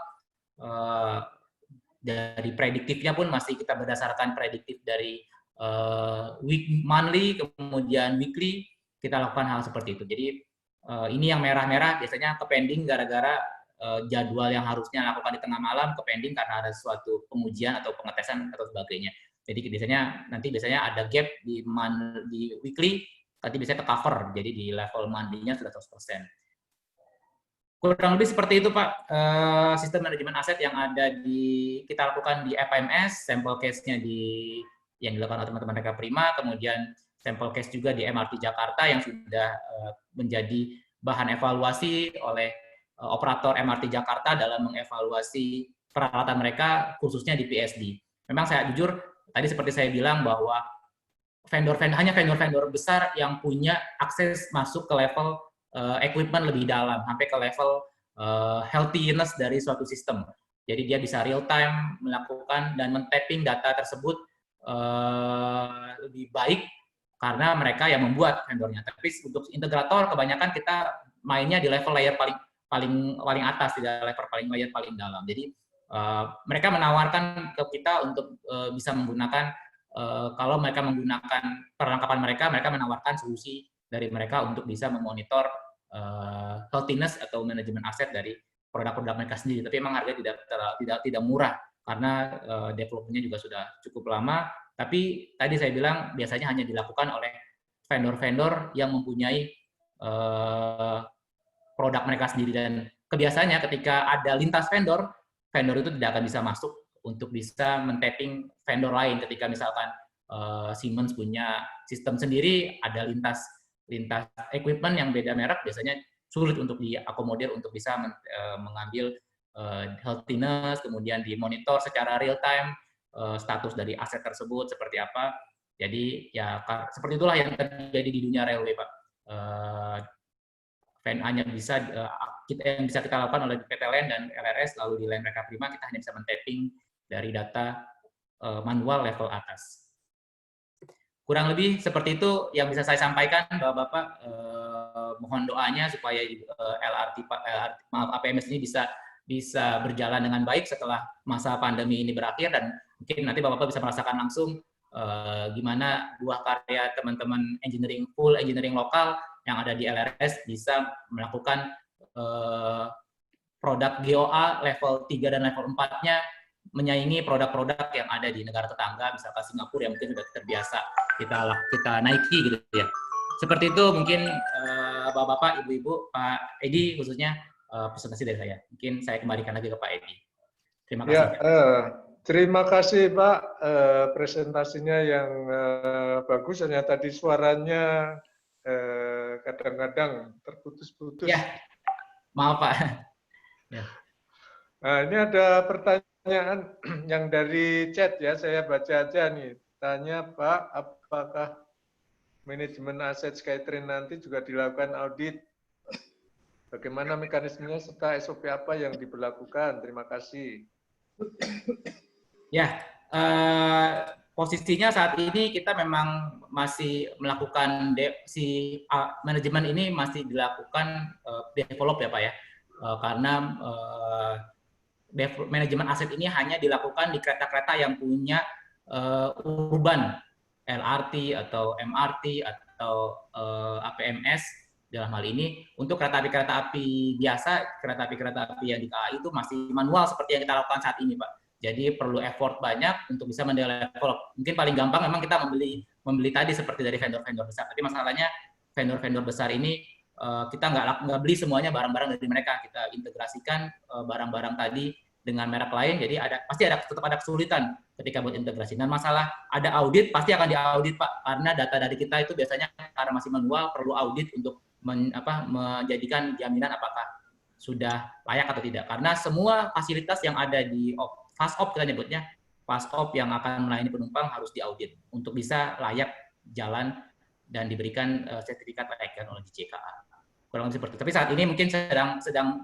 Dari prediktifnya pun masih kita berdasarkan prediktif dari monthly, kemudian weekly, kita lakukan hal seperti itu. Jadi ini yang merah-merah biasanya ke-pending gara-gara jadwal yang harusnya lakukan di tengah malam ke-pending karena ada suatu pengujian atau pengetesan atau sebagainya. Jadi biasanya ada gap di weekly, tadi biasanya ke-cover, jadi di level monthly-nya sudah 100%. Kurang lebih seperti itu Pak, sistem manajemen aset yang ada kita lakukan di FMS, sampel case-nya yang dilakukan oleh teman-teman Landreka Prima, kemudian sampel case juga di MRT Jakarta yang sudah menjadi bahan evaluasi oleh operator MRT Jakarta dalam mengevaluasi peralatan mereka, khususnya di PSD. Memang saya jujur, tadi seperti saya bilang bahwa hanya vendor-vendor besar yang punya akses masuk ke level equipment lebih dalam, sampai ke level healthiness dari suatu sistem. Jadi dia bisa real time melakukan dan men-tapping data tersebut lebih baik karena mereka yang membuat vendornya. Tapi untuk integrator kebanyakan kita mainnya di level layer paling atas, tidak level paling layer paling dalam. Jadi mereka menawarkan ke kita untuk bisa menggunakan kalau mereka menggunakan perlengkapan mereka menawarkan solusi dari mereka untuk bisa memonitor healthiness atau manajemen aset dari produk-produk mereka sendiri. Tapi memang harga tidak murah karena development-nya juga sudah cukup lama. Tapi tadi saya bilang biasanya hanya dilakukan oleh vendor-vendor yang mempunyai produk mereka sendiri, dan kebiasaannya ketika ada lintas vendor itu tidak akan bisa masuk untuk bisa men-tapping vendor lain. Ketika misalkan Siemens punya sistem sendiri, ada lintas equipment yang beda merek, biasanya sulit untuk diakomodir untuk bisa mengambil healthiness, kemudian dimonitor secara real time status dari aset tersebut seperti apa. Jadi ya seperti itulah yang terjadi di dunia railway, Pak. Hanya bisa yang bisa kita lakukan oleh PT LAN dan LRS, lalu di LAN mereka prima kita hanya bisa men-tapping dari data manual level atas. Kurang lebih seperti itu yang bisa saya sampaikan, Bapak-Bapak. Mohon doanya supaya APMS ini bisa berjalan dengan baik setelah masa pandemi ini berakhir, dan mungkin nanti Bapak-Bapak bisa merasakan langsung gimana buah karya teman-teman full engineering lokal yang ada di LRS bisa melakukan produk GOA level 3 dan level 4-nya menyaingi produk-produk yang ada di negara tetangga, misalkan Singapura yang mungkin sudah terbiasa kita naiki gitu ya. Seperti itu mungkin Bapak-bapak, Ibu-ibu, Pak Edi khususnya presentasi dari saya. Mungkin saya kembalikan lagi ke Pak Edi. Terima kasih. Terima kasih Pak, presentasinya yang bagus, hanya tadi suaranya kadang-kadang terputus-putus. Ya, maaf Pak. Ya. Nah, ini ada pertanyaan yang dari chat ya, saya baca aja nih. Tanya Pak, apakah manajemen aset SkyTrain nanti juga dilakukan audit? Bagaimana mekanismenya serta SOP apa yang diberlakukan? Terima kasih. Ya, posisinya saat ini kita memang masih melakukan manajemen ini masih dilakukan develop ya Pak ya, karena manajemen aset ini hanya dilakukan di kereta-kereta yang punya urban, LRT atau MRT atau APMS dalam hal ini. Untuk kereta api biasa, kereta api yang di KAI itu masih manual seperti yang kita lakukan saat ini Pak. Jadi perlu effort banyak untuk bisa mendevelop. Mungkin paling gampang memang kita membeli tadi seperti dari vendor-vendor besar. Tapi masalahnya vendor-vendor besar ini kita nggak beli semuanya barang-barang dari mereka. Kita integrasikan barang-barang tadi dengan merek lain. Jadi pasti tetap ada kesulitan ketika buat integrasi. Dan masalah ada audit pasti akan diaudit Pak. Karena data dari kita itu biasanya karena masih manual perlu audit untuk menjadikan jaminan apakah sudah layak atau tidak. Karena semua fasilitas yang ada di fast op kita nyebutnya, fast op yang akan melayani penumpang harus diaudit untuk bisa layak jalan dan diberikan sertifikat layak jalan oleh JKA. Kurang lebih seperti itu. Tapi saat ini mungkin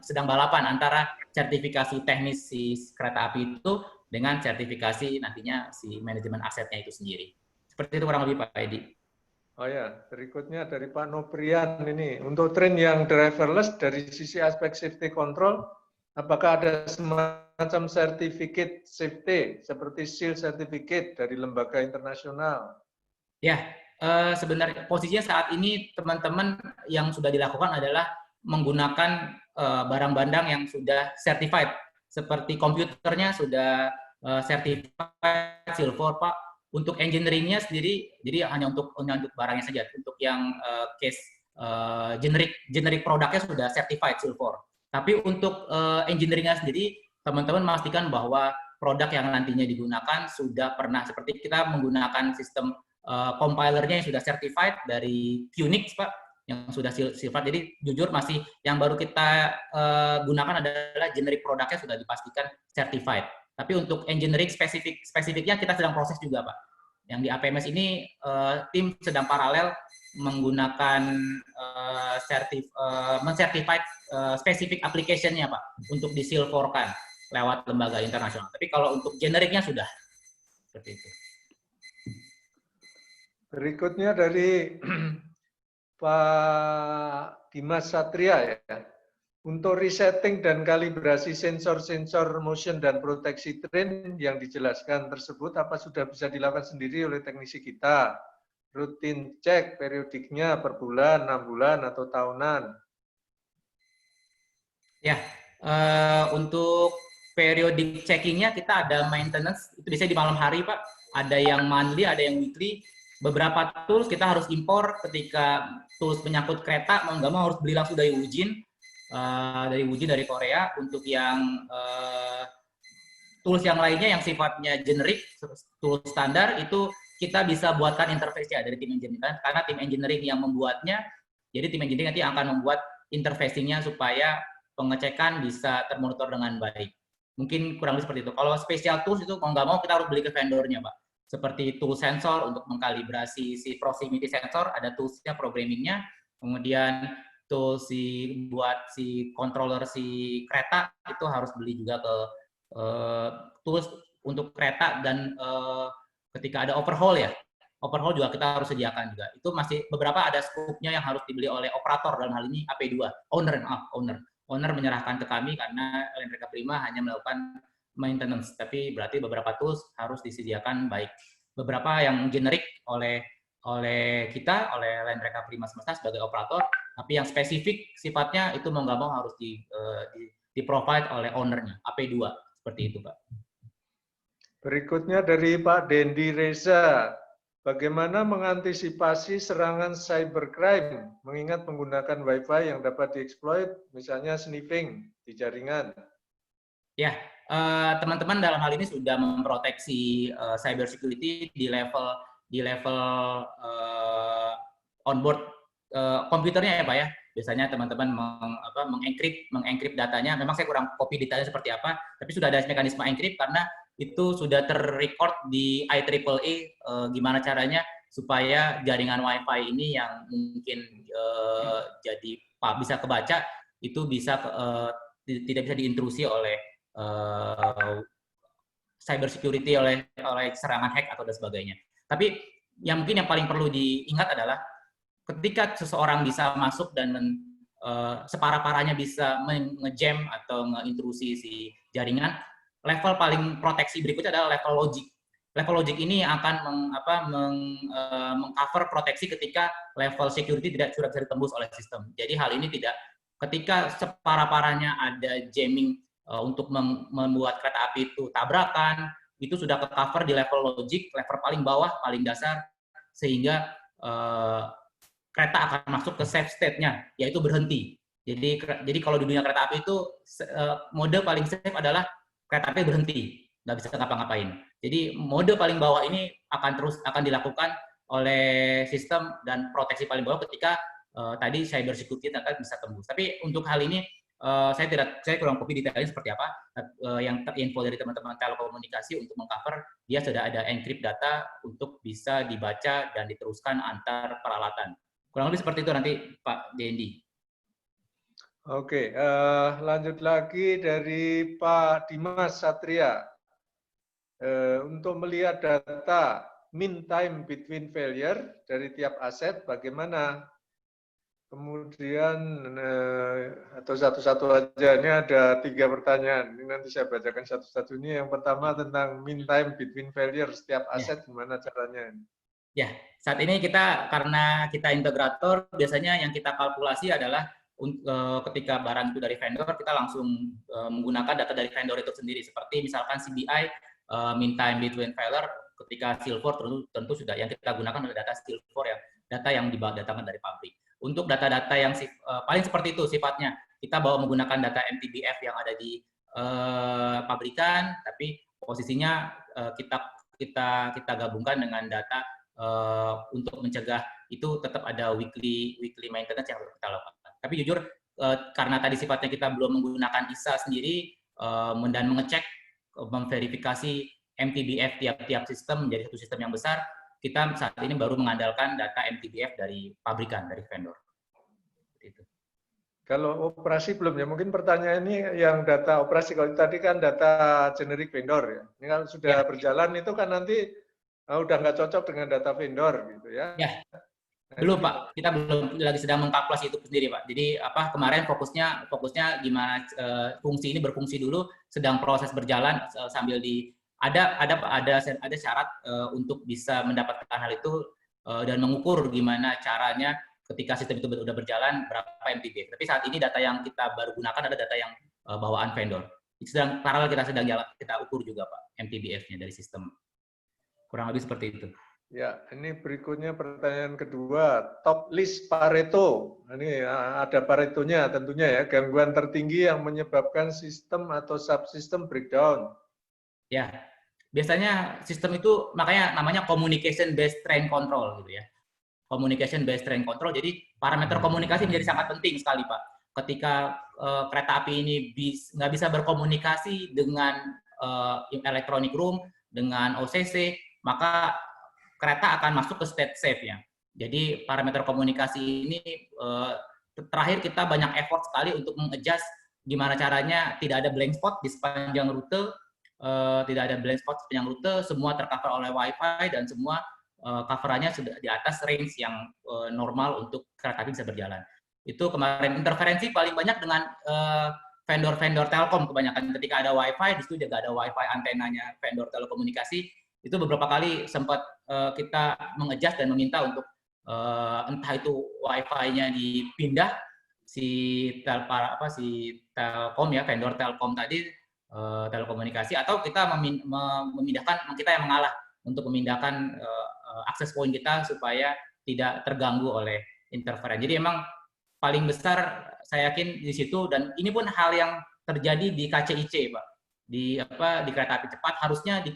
sedang balapan antara sertifikasi teknis si kereta api itu dengan sertifikasi nantinya si manajemen asetnya itu sendiri. Seperti itu kurang lebih Pak Edi. Oh ya, berikutnya dari Pak Noprian ini. Untuk train yang driverless dari sisi aspek safety control, apakah ada semacam sertifikat safety seperti SEAL certificate dari lembaga internasional? Ya, sebenarnya posisinya saat ini teman-teman yang sudah dilakukan adalah menggunakan barang-barang yang sudah certified, seperti komputernya sudah certified silver Pak. Untuk engineering-nya sendiri, jadi hanya untuk barangnya saja. Untuk yang case generic produknya sudah certified silver. Tapi untuk engineering-nya sendiri, teman-teman memastikan bahwa produk yang nantinya digunakan sudah pernah, seperti kita menggunakan sistem compilernya yang sudah certified dari QNX Pak, yang sudah silver. Jadi jujur masih yang baru kita gunakan adalah generic produknya sudah dipastikan certified. Tapi untuk engineering spesifiknya kita sedang proses juga Pak. Yang di APMS ini tim sedang paralel menggunakan mencertified spesifik application-nya Pak untuk disilverkan lewat lembaga internasional. Tapi kalau untuk generiknya sudah seperti itu. Berikutnya dari Pak Dimas Satria ya. Untuk resetting dan kalibrasi sensor-sensor motion dan proteksi train yang dijelaskan tersebut, apa sudah bisa dilakukan sendiri oleh teknisi kita? Rutin cek periodiknya per bulan, 6 bulan, atau tahunan? Ya, untuk periodic checkingnya kita ada maintenance, itu biasanya di malam hari Pak, ada yang monthly, ada yang weekly. Beberapa tools kita harus impor ketika tools penyangkut kereta, mau nggak mau harus beli langsung dari Wujin, dari Korea. Untuk yang tools yang lainnya yang sifatnya generik, tools standar, itu kita bisa buatkan interface-nya dari tim engineering, karena tim engineering yang membuatnya, jadi tim engineering nanti akan membuat interfacing-nya supaya pengecekan bisa termonitor dengan baik. Mungkin kurang lebih seperti itu. Kalau special tools itu mau nggak mau kita harus beli ke vendornya, Pak. Seperti tool sensor untuk mengkalibrasi si proximity sensor, ada toolsnya, programmingnya. Kemudian tools buat si controller si kereta itu harus beli juga ke tools untuk kereta, dan ketika ada overhaul ya, overhaul juga kita harus sediakan juga. Itu masih beberapa ada scope-nya yang harus dibeli oleh operator, dalam hal ini AP2, owner menyerahkan ke kami karena Land Reka Prima hanya melakukan maintenance, tapi berarti beberapa tools harus disediakan baik. Beberapa yang generik oleh kita, oleh Land Reka Prima Semesta sebagai operator, tapi yang spesifik sifatnya itu mau nggak mau harus di provide oleh ownernya, AP2, seperti itu Pak. Berikutnya dari Pak Dendi Reza. Bagaimana mengantisipasi serangan cybercrime mengingat menggunakan Wi-Fi yang dapat dieksploit, misalnya sniffing di jaringan? Ya, teman-teman dalam hal ini sudah memproteksi cyber security di level onboard komputernya ya Pak ya. Biasanya teman-teman mengencrypt datanya. Memang saya kurang copy detailnya seperti apa, tapi sudah ada mekanisme encrypt karena itu sudah terrecord di IEEE gimana caranya supaya jaringan Wi-Fi ini yang mungkin jadi bisa kebaca, itu bisa tidak bisa diintrusi oleh cyber security, oleh serangan hack atau dan sebagainya. Tapi yang mungkin yang paling perlu diingat adalah ketika seseorang bisa masuk dan separah-parahnya bisa nge-jam atau nge-intrusi si jaringan, level paling proteksi berikutnya adalah level logic. Level logic ini akan mengcover proteksi ketika level security sudah bisa ditembus oleh sistem. Jadi hal ini tidak, ketika separah-parahnya ada jamming untuk membuat kereta api itu tabrakan, itu sudah ke-cover di level logic, level paling bawah, paling dasar, sehingga kereta akan masuk ke safe state-nya, yaitu berhenti. Jadi kalau di dunia kereta api itu mode paling safe adalah kereta api berhenti, nggak bisa ngapa-ngapain. Jadi mode paling bawah ini akan dilakukan oleh sistem, dan proteksi paling bawah ketika tadi cyber security ternyata bisa tembus. Tapi untuk hal ini saya kurang copy detailnya seperti apa. Yang terinfo dari teman-teman telekomunikasi untuk mengcover, dia sudah ada encrypt data untuk bisa dibaca dan diteruskan antar peralatan. Kurang lebih seperti itu nanti Pak Dendi. Oke, lanjut lagi dari Pak Dimas Satria. Untuk melihat data mean time between failure dari tiap aset, bagaimana? Kemudian, atau satu-satu aja, ini ada 3 pertanyaan. Ini nanti saya bacakan satu-satu. Ini yang pertama tentang mean time between failure setiap aset, gimana caranya? Ya, saat ini karena kita integrator, biasanya yang kita kalkulasi adalah ketika barang itu dari vendor, kita langsung menggunakan data dari vendor itu sendiri. Seperti misalkan CBI, mean time between failure, ketika silver tentu sudah, yang kita gunakan adalah data silver, ya, data yang datangkan dari pabrik. Untuk data-data yang paling seperti itu sifatnya, kita menggunakan data MTBF yang ada di pabrikan, tapi posisinya kita gabungkan dengan data untuk mencegah itu tetap ada weekly maintenance yang harus kita lakukan. Tapi jujur, karena tadi sifatnya kita belum menggunakan ISA sendiri dan mengecek, memverifikasi MTBF tiap sistem menjadi satu sistem yang besar, kita saat ini baru mengandalkan data MTBF dari pabrikan, dari vendor. Itu. Kalau operasi belum ya, mungkin pertanyaan ini yang data operasi, kalau tadi kan data generik vendor ya. Ini kalau sudah berjalan itu kan nanti udah nggak cocok dengan data vendor gitu ya. Belum Pak, kita belum lagi sedang mengkalkulasi itu sendiri Pak. Jadi kemarin fokusnya gimana fungsi ini berfungsi dulu, sedang proses berjalan sambil ada syarat untuk bisa mendapatkan hal itu dan mengukur gimana caranya ketika sistem itu sudah berjalan berapa MTBF. Tapi saat ini data yang kita baru gunakan ada data yang bawaan vendor. Itu sedang paralel kita ukur juga Pak MTBF-nya dari sistem. Kurang lebih seperti itu. Ya, ini berikutnya pertanyaan kedua, top list Pareto. Ini ada Paretonya tentunya ya, gangguan tertinggi yang menyebabkan sistem atau subsistem breakdown. Ya, biasanya sistem itu makanya namanya communication based train control gitu ya. Communication based train control. Jadi parameter komunikasi menjadi sangat penting sekali Pak. Ketika kereta api ini nggak bisa berkomunikasi dengan electronic room, dengan OCC, maka kereta akan masuk ke state safe ya. Jadi parameter komunikasi ini terakhir kita banyak effort sekali untuk mengadjust gimana caranya tidak ada blank spot di sepanjang rute, semua tercover oleh WiFi dan semua coverannya sudah di atas range yang normal untuk kereta api bisa berjalan. Itu kemarin interferensi paling banyak dengan vendor-vendor telkom kebanyakan. Ketika ada WiFi, di situ juga ada WiFi antenanya vendor telekomunikasi. Itu beberapa kali sempat kita mengadjust dan meminta untuk entah itu WiFi-nya dipindah telkom ya, vendor telkom tadi telekomunikasi, atau kita memindahkan, kita yang mengalah untuk memindahkan akses point kita supaya tidak terganggu oleh interferensi. Jadi emang paling besar saya yakin di situ, dan ini pun hal yang terjadi di KCIC Pak. Di kereta api cepat, harusnya di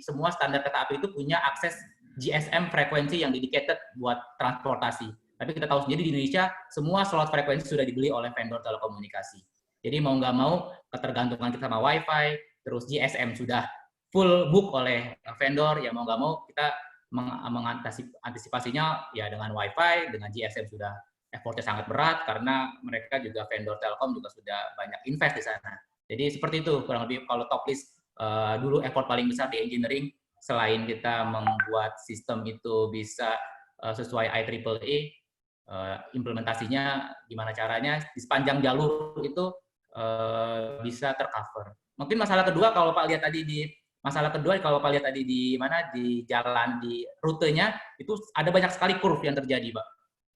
semua standar kereta api itu punya akses GSM frekuensi yang dedicated buat transportasi. Tapi kita tahu sendiri di Indonesia semua slot frekuensi sudah dibeli oleh vendor telekomunikasi. Jadi mau nggak mau ketergantungan kita sama WiFi, terus GSM sudah full book oleh vendor, ya mau nggak mau kita mengantisipasinya ya dengan WiFi, dengan GSM sudah effortnya sangat berat karena mereka juga vendor telkom juga sudah banyak invest di sana. Jadi seperti itu kurang lebih kalau top list dulu effort paling besar di engineering, selain kita membuat sistem itu bisa sesuai IEEE, implementasinya gimana caranya di sepanjang jalur itu bisa tercover. Mungkin masalah kedua kalau Pak lihat tadi di mana di jalan di rutenya itu ada banyak sekali curve yang terjadi Pak.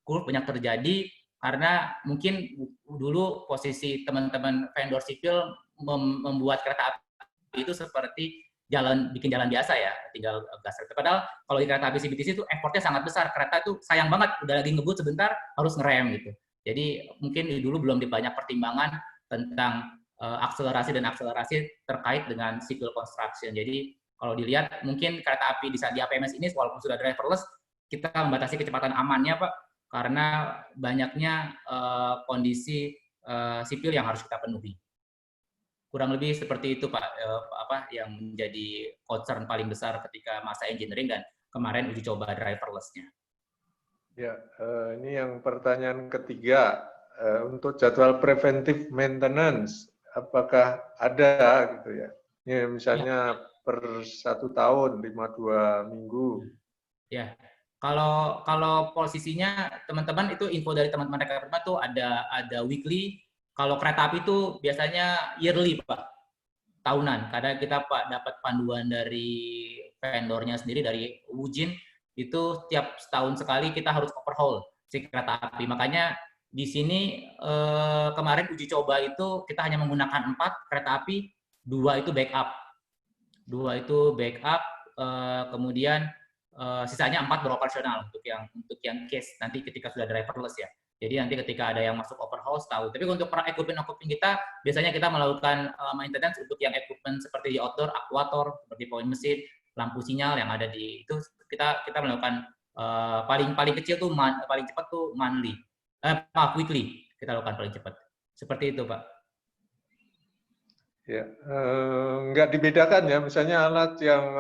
Curve banyak terjadi karena mungkin dulu posisi teman-teman vendor sipil membuat kereta api itu seperti bikin jalan biasa ya, tinggal gas. Padahal kalau di kereta api CBTC itu effortnya sangat besar, kereta itu sayang banget, udah lagi ngebut sebentar harus ngerem gitu. Jadi mungkin dulu belum banyak pertimbangan tentang akselerasi terkait dengan civil construction. Jadi kalau dilihat mungkin kereta api di APMS ini walaupun sudah driverless, kita membatasi kecepatan amannya Pak, karena banyaknya kondisi sipil yang harus kita penuhi. Kurang lebih seperti itu Pak, yang menjadi concern paling besar ketika masa engineering dan kemarin uji coba driverless-nya. Ya, ini yang pertanyaan ketiga, untuk jadwal preventive maintenance, apakah ada gitu ya? Ini misalnya per 1 tahun, 52 minggu. Ya. Kalau posisinya teman-teman itu info dari teman-teman mereka itu ada weekly. Kalau kereta api itu biasanya yearly Pak, tahunan. Karena kita Pak dapat panduan dari vendornya sendiri dari Wujin itu tiap setahun sekali kita harus overhaul si kereta api. Makanya di sini kemarin uji coba itu kita hanya menggunakan 4 kereta api, 2 itu backup, kemudian sisanya 4 beroperasional untuk yang case nanti ketika sudah driverless ya. Jadi nanti ketika ada yang masuk overhaul tahu. Tapi untuk equipment kita biasanya kita melakukan maintenance untuk yang equipment seperti di outdoor, aktuator, seperti point mesin, lampu sinyal yang ada di itu kita melakukan paling kecil tuh paling cepat tuh weekly kita lakukan paling cepat. Seperti itu Pak. Ya, nggak dibedakan ya, misalnya alat yang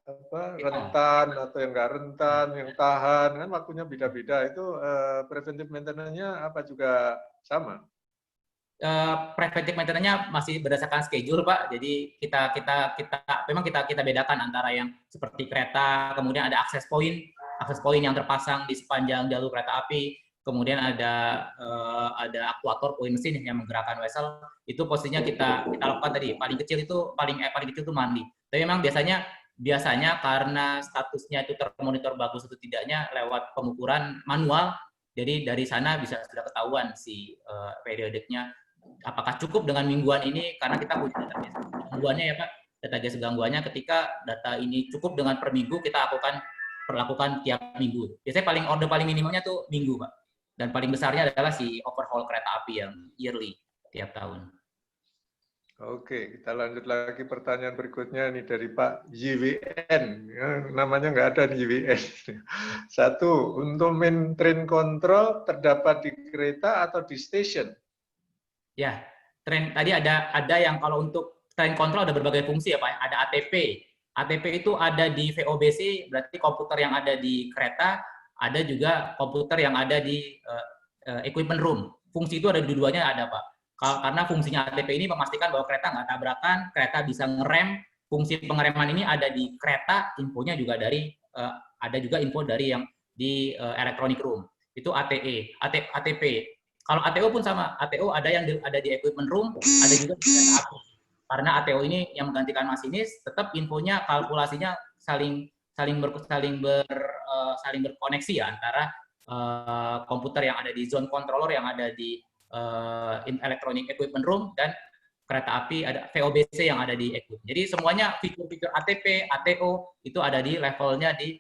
yang rentan atau yang nggak rentan, yang tahan, kan waktunya beda-beda. Itu preventive maintenance-nya apa juga sama? preventive maintenance-nya masih berdasarkan schedule, Pak. Jadi memang kita bedakan antara yang seperti kereta, kemudian ada access point yang terpasang di sepanjang jalur kereta api, kemudian ada aktuator point mesin yang menggerakkan vessel. Itu posisinya kita lakukan tadi. Paling kecil itu mandi. Tapi memang biasanya karena statusnya itu termonitor bagus atau tidaknya lewat pengukuran manual, jadi dari sana bisa sudah ketahuan si periodiknya apakah cukup dengan mingguan ini, karena kita punya database gangguannya ya Pak, database gangguannya. Ketika data ini cukup dengan per minggu, kita perlakukan tiap minggu. Biasanya order paling minimalnya tuh minggu Pak, dan paling besarnya adalah si overhaul kereta api yang yearly tiap tahun. Oke, kita lanjut lagi pertanyaan berikutnya nih dari Pak YWN. Ya, namanya nggak ada di YWN. 1. Untuk main train control terdapat di kereta atau di station? Ya, tadi ada yang kalau untuk train control ada berbagai fungsi ya Pak. Ada ATP. ATP itu ada di VOBC, berarti komputer yang ada di kereta, ada juga komputer yang ada di equipment room. Fungsi itu ada di dua-duanya ada Pak. Karena fungsinya ATP ini memastikan bahwa kereta nggak tabrakan, kereta bisa ngerem. Fungsi pengereman ini ada di kereta, infonya juga ada juga info dari yang di electronic room. Itu ATP. Kalau ATO pun sama, ATO ada yang ada di equipment room, ada juga di kereta api. Karena ATO ini yang menggantikan masinis, tetap infonya, kalkulasinya saling berkoneksi ya, antara komputer yang ada di zone controller yang ada di electronic equipment room dan kereta api ada VOBC yang ada di equipment. Jadi semuanya fitur-fitur ATP, ATO itu ada di levelnya di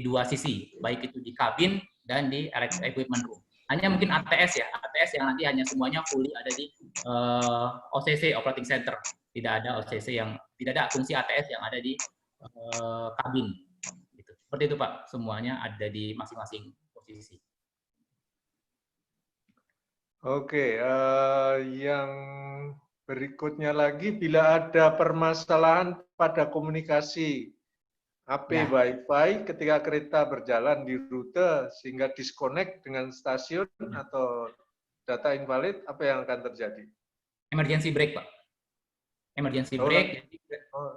dua sisi, baik itu di kabin dan di equipment room. Hanya mungkin ATS ya, ATS yang nanti hanya semuanya fully ada di OCC operating center. Tidak ada fungsi ATS yang ada di kabin. Gitu. Seperti itu Pak, semuanya ada di masing-masing posisi. Oke, yang berikutnya lagi, bila ada permasalahan pada komunikasi HP Wi-Fi ketika kereta berjalan di rute sehingga disconnect dengan stasiun atau data invalid, apa yang akan terjadi? Emergency brake, Pak. Emergency brake,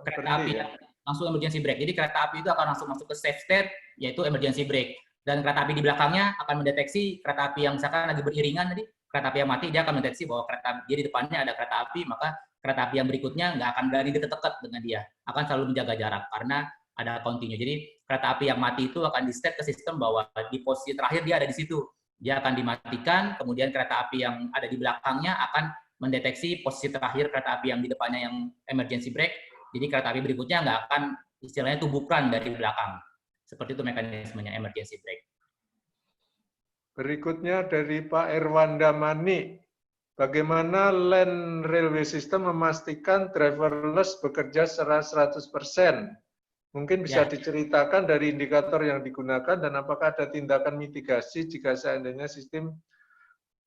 kereta api langsung emergency brake. Jadi kereta api itu akan langsung masuk ke safe state, yaitu emergency brake. Dan kereta api di belakangnya akan mendeteksi kereta api yang misalkan lagi beriringan tadi, kereta api yang mati, dia akan mendeteksi bahwa dia di depannya ada kereta api, maka kereta api yang berikutnya nggak akan berani dekat-dekat dengan dia, akan selalu menjaga jarak karena ada continue. Jadi kereta api yang mati itu akan di-set ke sistem bahwa di posisi terakhir dia ada di situ. Dia akan dimatikan, kemudian kereta api yang ada di belakangnya akan mendeteksi posisi terakhir kereta api yang di depannya yang emergency brake. Jadi kereta api berikutnya nggak akan istilahnya tubuhkan dari belakang. Seperti itu mekanismenya emergency brake. Berikutnya dari Pak Erwanda Mani. Bagaimana Land Railway System memastikan driverless bekerja secara 100%? Mungkin bisa diceritakan dari indikator yang digunakan dan apakah ada tindakan mitigasi jika seandainya sistem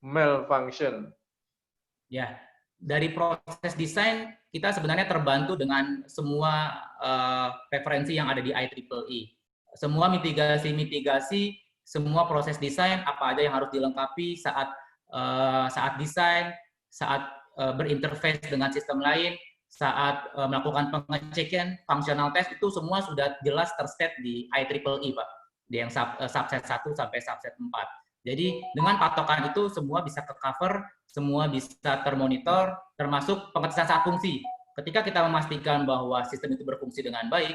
malfunction? Ya, dari proses desain kita sebenarnya terbantu dengan semua referensi yang ada di IEEE. Semua mitigasi, semua proses desain apa aja yang harus dilengkapi saat desain, saat berinterface dengan sistem lain, saat melakukan pengecekan functional test, itu semua sudah jelas terset di IEEE Pak, di yang subset 1 sampai subset 4. Jadi dengan patokan itu semua bisa ke-cover, semua bisa termonitor, termasuk pengetesan saat fungsi. Ketika kita memastikan bahwa sistem itu berfungsi dengan baik,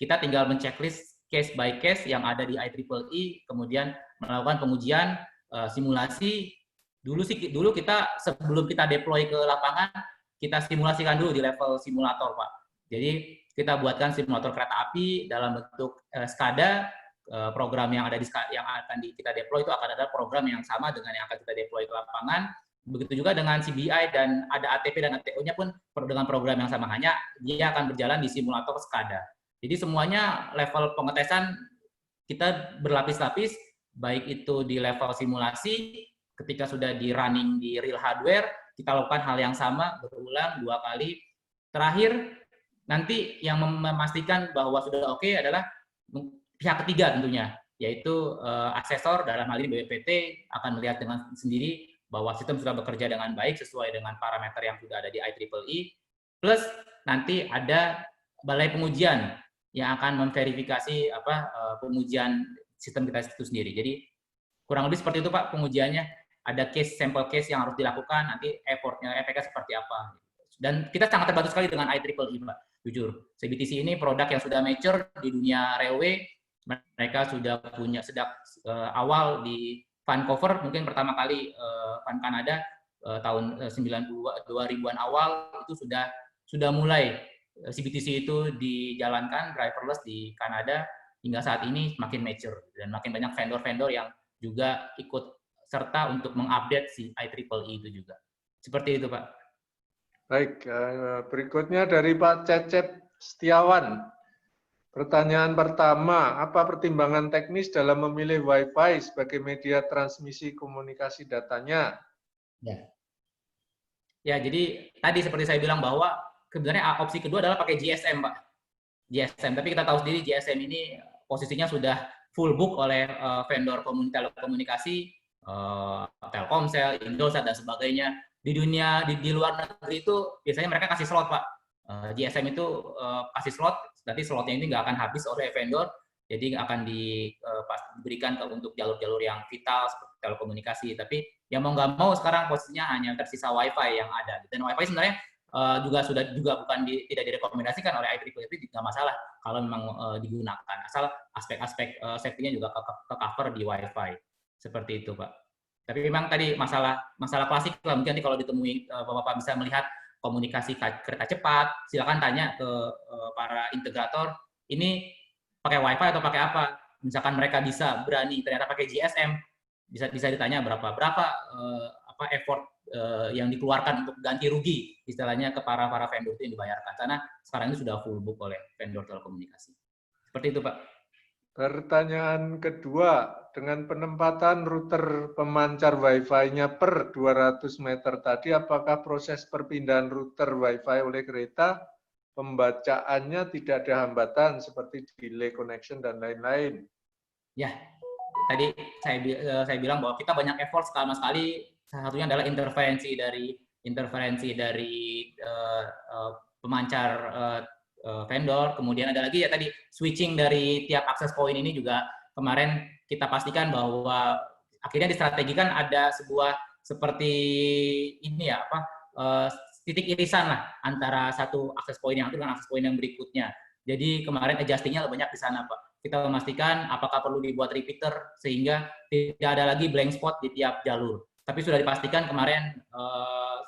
kita tinggal menceklis case by case yang ada di IEEE, kemudian melakukan pengujian, simulasi. Dulu kita sebelum kita deploy ke lapangan, kita simulasikan dulu di level simulator, Pak. Jadi kita buatkan simulator kereta api dalam bentuk SCADA. Program yang ada yang akan kita deploy itu akan ada program yang sama dengan yang akan kita deploy ke lapangan. Begitu juga dengan CBI dan ada ATP dan ATO-nya pun dengan program yang sama, hanya dia akan berjalan di simulator SCADA. Jadi semuanya level pengetesan kita berlapis-lapis, baik itu di level simulasi, ketika sudah di running di real hardware, kita lakukan hal yang sama berulang 2 kali. Terakhir, nanti yang memastikan bahwa sudah oke adalah pihak ketiga tentunya, yaitu asesor, dalam hal ini BPPT akan melihat dengan sendiri bahwa sistem sudah bekerja dengan baik sesuai dengan parameter yang sudah ada di IEEE, plus nanti ada balai pengujian yang akan memverifikasi pengujian sistem kita itu sendiri. Jadi kurang lebih seperti itu Pak pengujiannya. Ada sampel case yang harus dilakukan, nanti efeknya seperti apa. Dan kita sangat terbantu sekali dengan IEEE Pak, jujur. CBTC ini produk yang sudah mature di dunia railway. Mereka sudah punya sejak awal di Vancouver, mungkin pertama kali Van Kanada tahun 2000-an awal itu sudah mulai CBTC itu dijalankan driverless di Kanada, hingga saat ini makin mature dan makin banyak vendor-vendor yang juga ikut serta untuk mengupdate si IEEE itu juga. Seperti itu Pak. Baik, berikutnya dari Pak Cecep Setiawan. Pertanyaan pertama, apa pertimbangan teknis dalam memilih Wi-Fi sebagai media transmisi komunikasi datanya? Ya, jadi tadi seperti saya bilang bahwa sebenarnya opsi kedua adalah pakai GSM, Pak. GSM, tapi kita tahu sendiri GSM ini posisinya sudah full book oleh vendor telekomunikasi, Telkomsel, Indosat, dan sebagainya. Di dunia, di luar negeri itu biasanya mereka kasih slot, Pak. GSM itu kasih slot, berarti slotnya ini nggak akan habis oleh vendor, jadi akan diberikan untuk jalur-jalur yang vital seperti telekomunikasi. Tapi yang mau nggak mau sekarang posisinya hanya tersisa Wi-Fi yang ada. Dan Wi-Fi sebenarnya juga bukan tidak direkomendasikan oleh IEEE, itu nggak masalah kalau memang digunakan, asal aspek-aspek safety-nya juga ke cover di Wi-Fi. Seperti itu, Pak. Tapi memang tadi masalah klasik lah, mungkin nanti kalau ditemui Bapak bisa melihat komunikasi kereta cepat, silakan tanya ke para integrator, ini pakai Wi-Fi atau pakai apa? Misalkan mereka bisa berani ternyata pakai GSM, bisa ditanya berapa effort yang dikeluarkan untuk ganti rugi istilahnya ke para vendor itu yang dibayarkan, karena sekarang ini sudah full book oleh vendor telekomunikasi. Seperti itu, Pak. Pertanyaan kedua, dengan penempatan router pemancar Wi-Fi-nya per 200 meter tadi, apakah proses perpindahan router Wi-Fi oleh kereta, pembacaannya tidak ada hambatan seperti delay connection dan lain-lain? Ya, tadi saya bilang bahwa kita banyak effort sama sekali. Salah satunya adalah interferensi dari pemancar vendor. Kemudian ada lagi ya tadi switching dari tiap akses point ini juga kemarin kita pastikan bahwa akhirnya distrategikan ada sebuah seperti ini ya titik irisan lah antara satu akses point yang satu dengan akses point yang berikutnya. Jadi kemarin adjusting-nya lebih banyak di sana, Pak. Kita memastikan apakah perlu dibuat repeater sehingga tidak ada lagi blank spot di tiap jalur. Tapi sudah dipastikan kemarin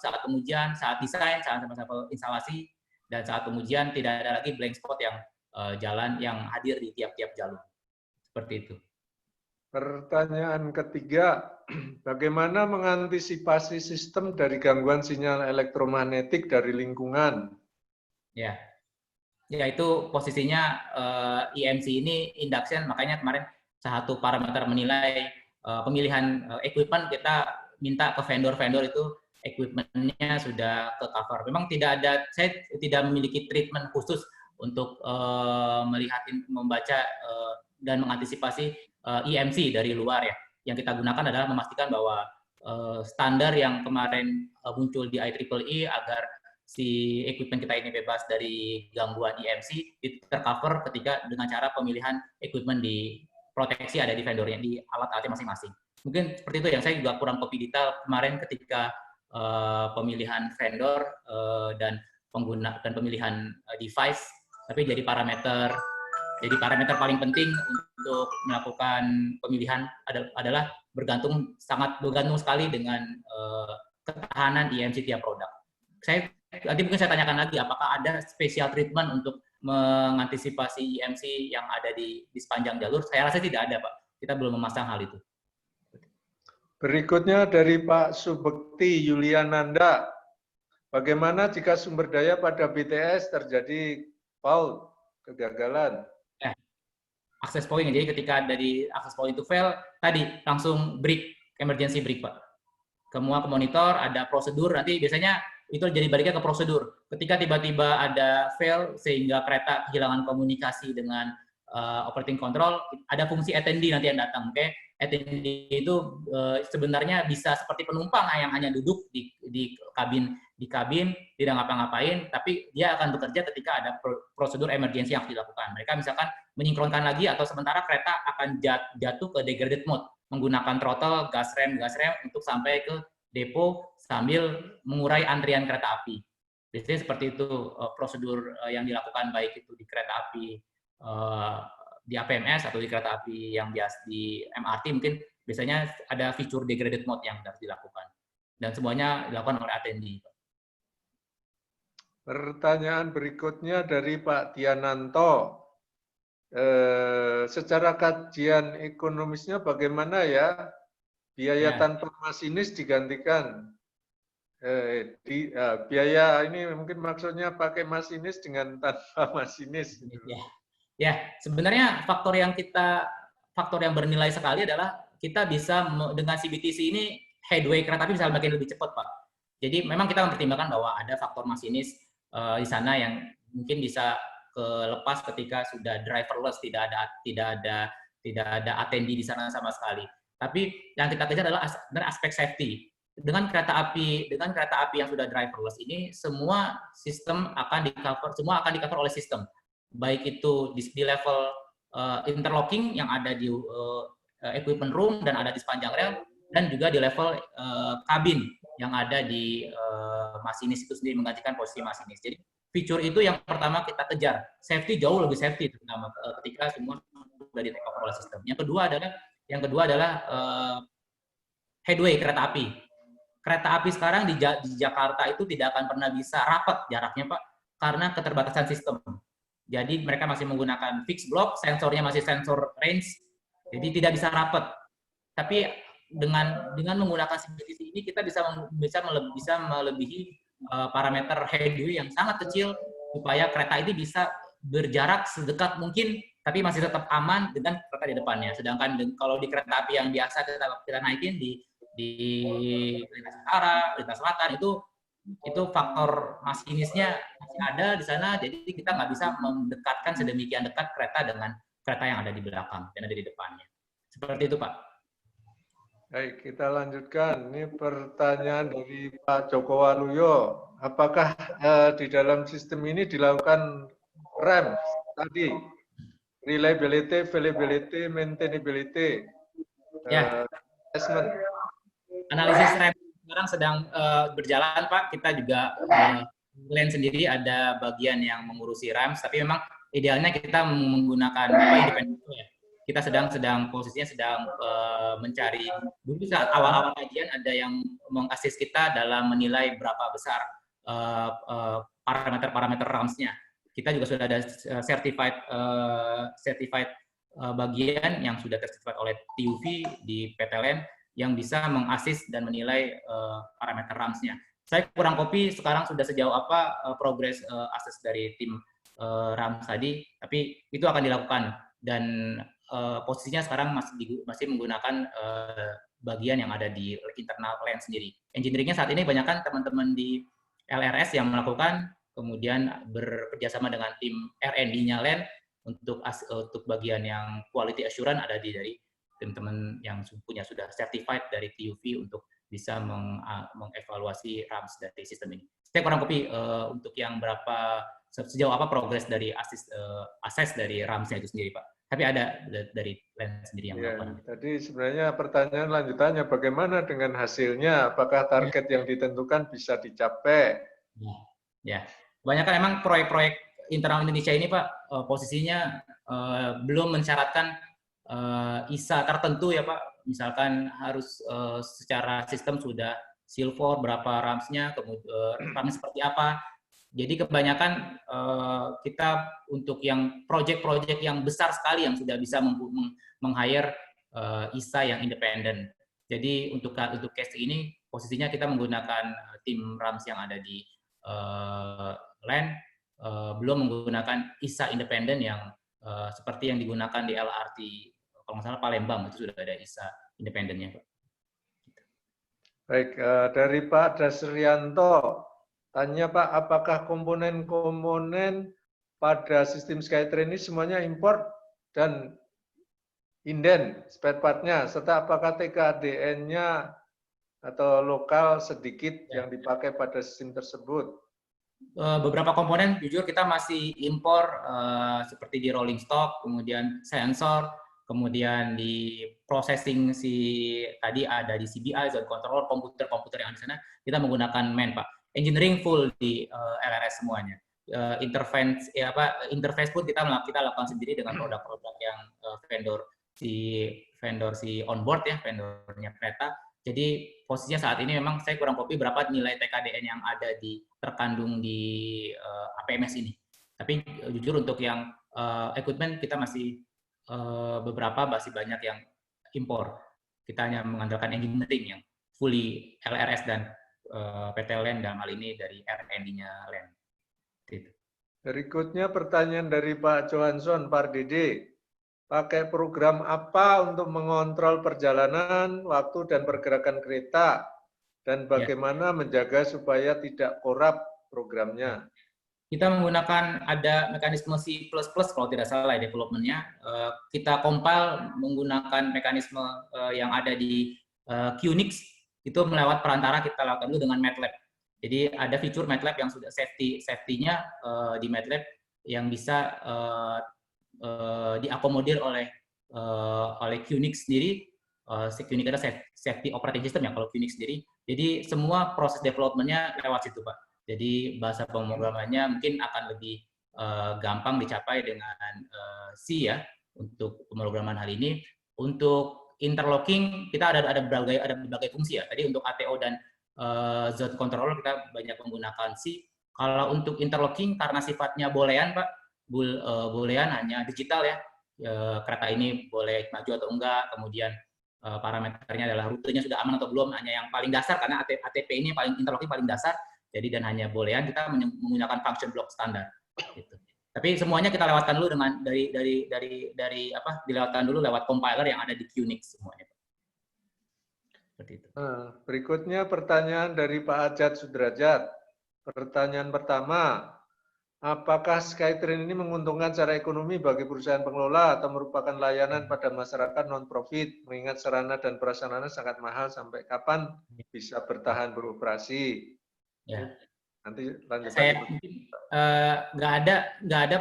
saat pengujian, saat desain, saat sampel instalasi, dan saat pengujian tidak ada lagi blank spot yang jalan yang hadir di tiap-tiap jalur. Seperti itu. Pertanyaan ketiga, bagaimana mengantisipasi sistem dari gangguan sinyal elektromagnetik dari lingkungan? Ya, itu posisinya IMC ini induction, makanya kemarin satu parameter menilai pemilihan equipment, kita minta ke vendor-vendor itu equipment-nya sudah ke cover. Memang saya tidak memiliki treatment khusus untuk melihat, membaca dan mengantisipasi IMC dari luar ya. Yang kita gunakan adalah memastikan bahwa standar yang kemarin muncul di IEEE agar si equipment kita ini bebas dari gangguan IMC itu tercover ketika dengan cara pemilihan equipment di proteksi ada di vendornya, di alat-alatnya masing-masing. Mungkin seperti itu yang saya juga kurang copy detail kemarin ketika pemilihan vendor dan pemilihan device, tapi jadi parameter paling penting untuk melakukan pemilihan adalah sangat bergantung sekali dengan ketahanan IMC tiap produk. Nanti mungkin saya tanyakan lagi apakah ada special treatment untuk mengantisipasi IMC yang ada di sepanjang jalur. Saya rasa tidak ada, Pak. Kita belum memasang hal itu. Berikutnya dari Pak Subekti Yuliananda. Bagaimana jika sumber daya pada BTS terjadi fault, kegagalan? Access point, jadi ketika dari access point itu fail, tadi langsung break, emergency break, Pak. Semua ke monitor, ada prosedur, nanti biasanya itu jadi baliknya ke prosedur. Ketika tiba-tiba ada fail sehingga kereta kehilangan komunikasi dengan operating control, ada fungsi attendee nanti yang datang. Oke, attendee itu sebenarnya bisa seperti penumpang yang hanya duduk di kabin tidak ngapa-ngapain, tapi dia akan bekerja ketika ada prosedur emergency yang harus dilakukan. Mereka misalkan menyinkronkan lagi atau sementara kereta akan jatuh ke degraded mode menggunakan throttle, gas rem untuk sampai ke depo sambil mengurai antrian kereta api. Biasanya seperti itu prosedur yang dilakukan, baik itu di kereta api di APMS atau di kereta api yang biasa di MRT, mungkin biasanya ada fitur degraded mode yang harus dilakukan, dan semuanya dilakukan oleh attendee. Pertanyaan berikutnya dari Pak Diananto. Secara kajian ekonomisnya bagaimana ya biaya tanpa masinis digantikan? Biaya ini mungkin maksudnya pakai masinis dengan tanpa masinis. Ya, sebenarnya faktor yang bernilai sekali adalah kita bisa dengan CBTC ini headway kereta api bisa makin lebih cepat, Pak. Jadi memang kita mempertimbangkan bahwa ada faktor masinis di sana yang mungkin bisa lepas ketika sudah driverless, tidak ada attendee di sana sama sekali. Tapi yang kita kejar adalah aspek safety. Dengan kereta api yang sudah driverless ini, semua sistem akan di-cover oleh sistem. Baik itu di level interlocking yang ada di equipment room dan ada di sepanjang rel, dan juga di level kabin yang ada di masinis itu sendiri, menggantikan posisi masinis. Jadi fitur itu yang pertama kita kejar. Safety jauh lebih safety terutama ketika semua sudah di take over oleh sistem. Yang kedua adalah headway kereta api. Kereta api sekarang di Jakarta itu tidak akan pernah bisa rapat jaraknya, Pak, karena keterbatasan sistem. Jadi mereka masih menggunakan fixed block, sensornya masih sensor range, jadi tidak bisa rapat. Tapi dengan menggunakan CBTC ini kita bisa melebihi parameter headway yang sangat kecil supaya kereta ini bisa berjarak sedekat mungkin, tapi masih tetap aman dengan kereta di depannya. Sedangkan kalau di kereta api yang biasa kita naikin di lintas utara, lintas selatan itu faktor masinisnya masih ada di sana, jadi kita nggak bisa mendekatkan sedemikian dekat kereta dengan kereta yang ada di belakang dan ada di depannya. Seperti itu, Pak. Baik, kita lanjutkan. Ini pertanyaan dari Pak Joko Waluyo. Apakah di dalam sistem ini dilakukan REM tadi? Reliability, availability, maintainability, assessment. Analisis REM sekarang sedang berjalan, Pak. Kita juga LAN sendiri ada bagian yang mengurusi RAMS, tapi memang idealnya kita menggunakan independen ya. Kita posisinya sedang mencari. Dulu saat awal-awal kajian ada yang mengasis kita dalam menilai berapa besar parameter RAMS-nya. Kita juga sudah ada certified bagian yang sudah tersertifikat oleh TUV di PTLN yang bisa mengasis dan menilai parameter RAMS-nya. Saya kurang kopi sekarang sudah sejauh apa progres akses dari tim RAMS tadi, tapi itu akan dilakukan, dan posisinya sekarang masih menggunakan bagian yang ada di internal LAN sendiri. Engineering-nya saat ini banyakkan teman-teman di LRS yang melakukan, kemudian bekerjasama dengan tim R&D-nya LAN untuk bagian yang quality assurance ada dari teman-teman yang sudah certified dari TUV untuk bisa mengevaluasi RAMS dari sistem ini. Saya kurang kopi untuk yang sejauh apa progres dari akses dari RAMS-nya itu sendiri, Pak. Tapi ada dari LAN sendiri yang melakukan. Tadi sebenarnya pertanyaan lanjutannya, bagaimana dengan hasilnya? Apakah target yang ditentukan bisa dicapai? Ya, kebanyakan emang proyek-proyek internal Indonesia ini, Pak, posisinya belum mensyaratkan ISA tertentu ya, Pak. Misalkan harus secara sistem sudah silver, berapa RAMS-nya, kemudian RAMS seperti apa. Jadi kebanyakan kita untuk yang proyek-proyek yang besar sekali yang sudah bisa meng-hire ISA yang independen. Jadi untuk case ini posisinya kita menggunakan tim RAMS yang ada di LAN, belum menggunakan ISA independen yang seperti yang digunakan di LRT, kalau nggak salah Palembang itu sudah ada ISA independennya. Baik, dari Pak Dasrianto. Tanya Pak, apakah komponen-komponen pada sistem SkyTrain ini semuanya import dan inden spare part-nya, serta apakah TKDN-nya atau lokal sedikit yang dipakai pada sistem tersebut? Beberapa komponen jujur kita masih impor seperti di rolling stock, kemudian sensor, kemudian di processing tadi ada di CBI, zone controller, komputer-komputer yang ada di sana, kita menggunakan MAN, Pak. Engineering full di LRS semuanya. Interface pun kita lakukan sendiri dengan produk-produk yang vendor si onboard ya, vendornya kereta. Jadi posisinya saat ini memang saya kurang copy berapa nilai TKDN yang ada terkandung di APMS ini. Tapi jujur untuk yang equipment kita masih beberapa masih banyak yang impor. Kita hanya mengandalkan engineering yang fully LRS dan PT LAN dalam hal ini dari R&D-nya LAN. Gitu. Berikutnya pertanyaan dari Pak Johansson, Pak Dede. Pakai program apa untuk mengontrol perjalanan, waktu, dan pergerakan kereta? Dan bagaimana menjaga supaya tidak korup programnya? Kita menggunakan ada mekanisme C++ kalau tidak salah development-nya. Kita compile menggunakan mekanisme yang ada di QNX, itu melewat perantara kita lakukan dulu dengan MATLAB. Jadi ada fitur MATLAB yang sudah safety-nya di MATLAB yang bisa diakomodir oleh QNX sendiri. QNX adalah safety operating system ya kalau QNX sendiri. Jadi semua proses development-nya lewat situ, Pak. Jadi bahasa pemrogramannya mungkin akan lebih gampang dicapai dengan C ya untuk pemrograman hal ini. Untuk interlocking kita ada berbagai fungsi ya. Tadi untuk ATO dan zone controller kita banyak menggunakan C. Kalau untuk interlocking karena sifatnya boolean, Pak. Boolean hanya digital ya. Kereta ini boleh maju atau enggak, kemudian parameternya adalah rutenya sudah aman atau belum, hanya yang paling dasar karena ATP ini interlocking paling dasar. Jadi dan hanya boolean kita menggunakan function block standar. Gitu. Tapi semuanya kita lewatkan dulu dengan dilewatkan dulu lewat compiler yang ada di QNX semuanya. Seperti itu. Berikutnya pertanyaan dari Pak Ajat Sudrajat. Pertanyaan pertama, apakah SkyTrain ini menguntungkan secara ekonomi bagi perusahaan pengelola atau merupakan layanan pada masyarakat non-profit, mengingat sarana dan prasarana sangat mahal, sampai kapan bisa bertahan beroperasi? Ya. Nanti lanjut. Saya mungkin nggak ada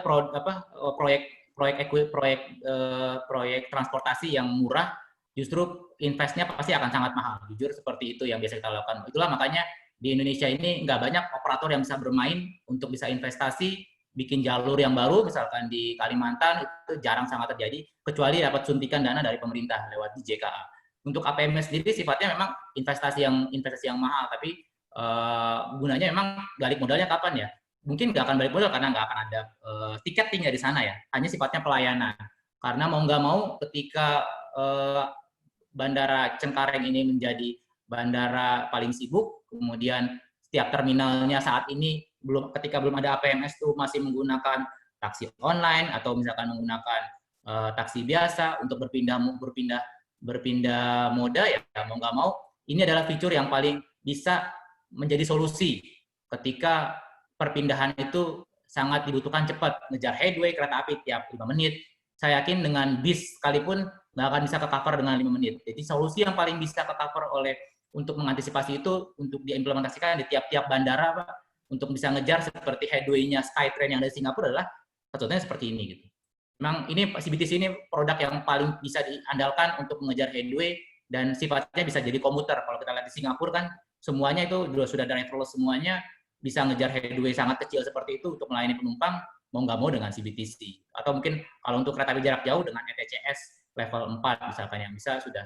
proyek transportasi yang murah, justru investnya pasti akan sangat mahal. Jujur seperti itu yang biasa kita lakukan. Itulah makanya di Indonesia ini nggak banyak operator yang bisa bermain untuk bisa investasi, bikin jalur yang baru, misalkan di Kalimantan itu jarang sangat terjadi, kecuali dapat suntikan dana dari pemerintah lewat di JKA. Untuk APMS sendiri sifatnya memang investasi yang mahal, tapi gunanya memang balik modalnya kapan ya? Mungkin nggak akan balik modal karena nggak akan ada tiketing di sana ya, hanya sifatnya pelayanan. Karena mau nggak mau ketika Bandara Cengkareng ini menjadi bandara paling sibuk, kemudian setiap terminalnya saat ini ketika belum ada APMS itu masih menggunakan taksi online atau misalkan menggunakan taksi biasa untuk berpindah moda ya mau nggak mau ini adalah fitur yang paling bisa menjadi solusi ketika perpindahan itu sangat dibutuhkan cepat, ngejar headway kereta api tiap 5 menit. Saya yakin dengan bis sekalipun nggak akan bisa ke-cover dengan 5 menit. Jadi solusi yang paling bisa ke-cover untuk mengantisipasi itu, untuk diimplementasikan di tiap-tiap bandara, Pak, untuk bisa ngejar seperti headway-nya SkyTrain yang dari Singapura adalah contohnya seperti ini gitu. Memang ini CBTC ini produk yang paling bisa diandalkan untuk mengejar headway dan sifatnya bisa jadi komuter. Kalau kita lihat di Singapura kan semuanya itu sudah driverless semuanya, bisa ngejar headway sangat kecil seperti itu untuk melayani penumpang, mau nggak mau dengan CBTC. Atau mungkin kalau untuk kereta api jarak jauh dengan ETCS level 4 misalkan yang bisa sudah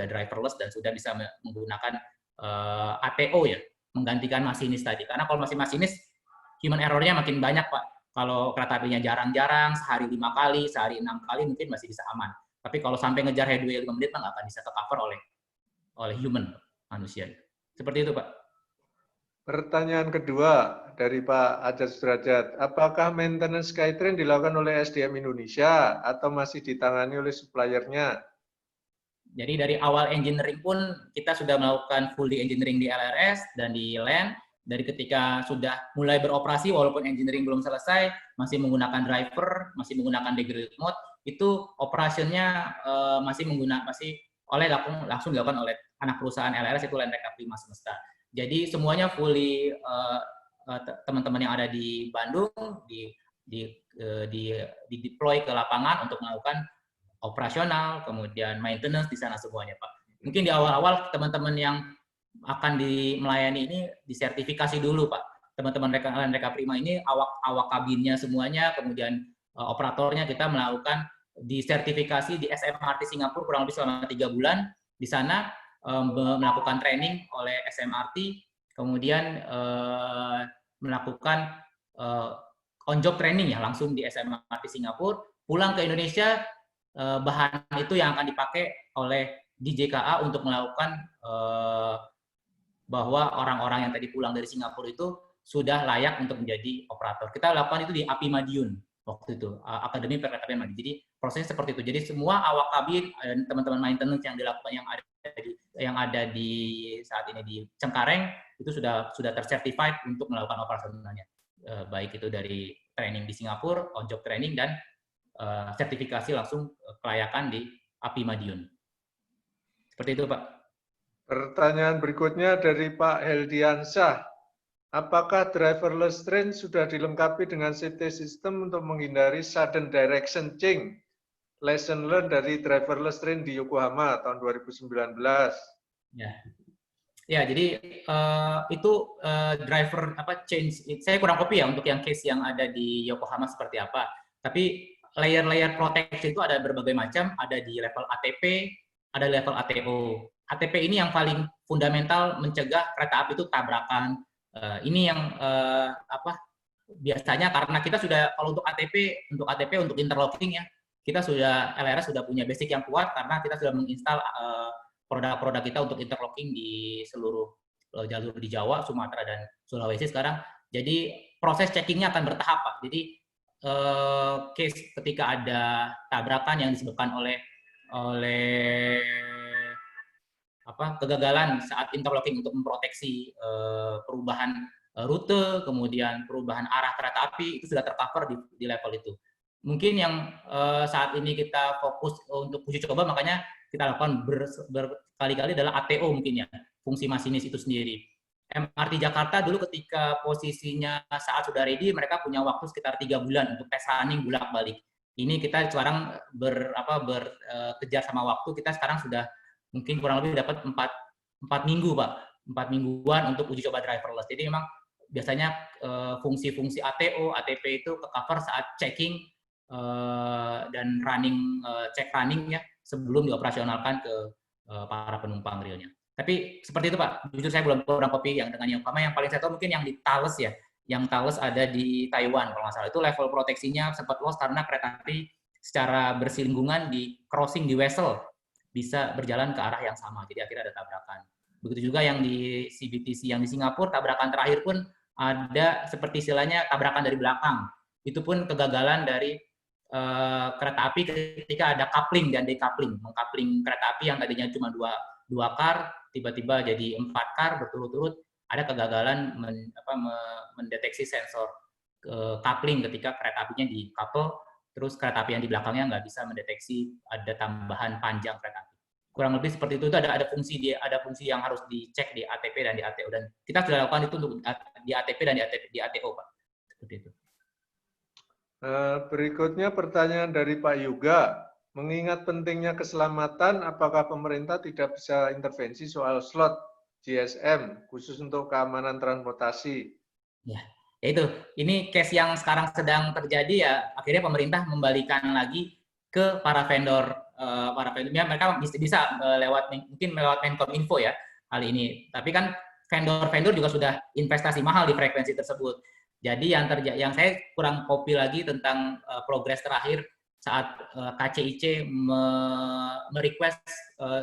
driverless dan sudah bisa menggunakan ATO ya, menggantikan masinis tadi. Karena kalau masih masinis, human error-nya makin banyak, Pak. Kalau kereta apinya jarang-jarang, sehari 5 kali, sehari 6 kali mungkin masih bisa aman. Tapi kalau sampai ngejar headway 5 menit, nggak akan bisa ke-cover oleh human, manusia. Seperti itu, Pak. Pertanyaan kedua dari Pak Ajat Sudrajat. Apakah maintenance SkyTrain dilakukan oleh SDM Indonesia atau masih ditangani oleh suppliernya? Jadi dari awal engineering pun kita sudah melakukan fully engineering di LRS dan di LAN. Dari ketika sudah mulai beroperasi, walaupun engineering belum selesai, masih menggunakan driver, masih menggunakan degraded mode, itu operasionnya masih langsung dilakukan oleh anak perusahaan LRS, itu Lenreka Prima Semesta. Jadi semuanya fully teman-teman yang ada di Bandung di deploy ke lapangan untuk melakukan operasional, kemudian maintenance di sana semuanya, Pak. Mungkin di awal-awal teman-teman yang akan melayani ini disertifikasi dulu, Pak. Teman-teman Lenreka Prima ini awak kabinnya semuanya, kemudian operatornya kita melakukan disertifikasi di SMRT Singapura kurang lebih selama 3 bulan. Di sana melakukan training oleh SMRT, kemudian melakukan on-job training ya langsung di SMRT Singapura, pulang ke Indonesia, bahan itu yang akan dipakai oleh DJKA untuk melakukan bahwa orang-orang yang tadi pulang dari Singapura itu sudah layak untuk menjadi operator. Kita lakukan itu di API Madiun waktu itu, Akademi Perkeretaapian Madiun. Jadi prosesnya seperti itu. Jadi semua awak kabin dan teman-teman maintenance yang dilakukan yang ada di saat ini di Cengkareng itu sudah tercertified untuk melakukan operasionalnya. Baik itu dari training di Singapura, on-job training, dan sertifikasi langsung kelayakan di API Madiun. Seperti itu, Pak. Pertanyaan berikutnya dari Pak Heldiansyah. Apakah driverless train sudah dilengkapi dengan safety system untuk menghindari sudden direction change? Lesson learned dari driverless train di Yokohama tahun 2019. Ya, jadi itu driver change. Saya kurang copy ya untuk yang case yang ada di Yokohama seperti apa. Tapi layer-layer protection itu ada berbagai macam. Ada di level ATP, ada level ATO. ATP ini yang paling fundamental mencegah kereta api itu tabrakan. Ini yang biasanya karena kita sudah kalau untuk ATP untuk interlocking ya, kita sudah LRS sudah punya basic yang kuat karena kita sudah menginstal produk-produk kita untuk interlocking di seluruh jalur di Jawa, Sumatera, dan Sulawesi sekarang. Jadi proses checkingnya akan bertahap, Pak. Jadi case ketika ada tabrakan yang disebabkan oleh kegagalan saat interlocking untuk memproteksi perubahan rute, kemudian perubahan arah kereta api, itu sudah tercover di level itu. Mungkin yang saat ini kita fokus untuk uji coba, makanya kita lakukan berkali-kali adalah ATO mungkin ya, fungsi masinis itu sendiri. MRT Jakarta dulu ketika posisinya saat sudah ready, mereka punya waktu sekitar 3 bulan untuk tes running bolak-balik. Ini kita sekarang berkejar sama waktu, kita sekarang sudah mungkin kurang lebih dapat 4 minggu, Pak. 4 mingguan untuk uji coba driverless. Jadi memang biasanya fungsi-fungsi ATO, ATP itu ke-cover saat checking dan running, cek running ya, sebelum dioperasionalkan ke para penumpang realnya. Tapi seperti itu, Pak. Jujur saya belum kurang copy yang dengan Yokohama. Yang paling saya tahu mungkin yang di Thales ya. Yang Thales ada di Taiwan kalau nggak salah. Itu level proteksinya sempat loss karena kereta api secara bersinggungan di crossing di vessel bisa berjalan ke arah yang sama. Jadi akhirnya ada tabrakan. Begitu juga yang di CBTC yang di Singapura, tabrakan terakhir pun ada seperti istilahnya tabrakan dari belakang. Itu pun kegagalan dari kereta api ketika ada coupling dan decoupling, mengcoupling kereta api yang tadinya cuma dua kar tiba-tiba jadi 4 kar berturut-turut. Ada kegagalan mendeteksi sensor coupling ketika kereta apinya di couple, terus kereta api yang di belakangnya nggak bisa mendeteksi ada tambahan panjang kereta api. Kurang lebih seperti itu. Ada fungsi yang harus dicek di ATP dan di ATO, dan kita sudah lakukan itu untuk di ATP dan di ATO, Pak. Seperti itu. Berikutnya pertanyaan dari Pak Yuga. Mengingat pentingnya keselamatan, apakah pemerintah tidak bisa intervensi soal slot GSM khusus untuk keamanan transportasi? Ya, itu. Ini case yang sekarang sedang terjadi ya. Akhirnya pemerintah membalikan lagi ke para vendor. Mereka bisa mungkin lewat Menkominfo ya kali ini. Tapi kan vendor-vendor juga sudah investasi mahal di frekuensi tersebut. Jadi yang saya kurang copy lagi tentang progres terakhir saat KCIC merequest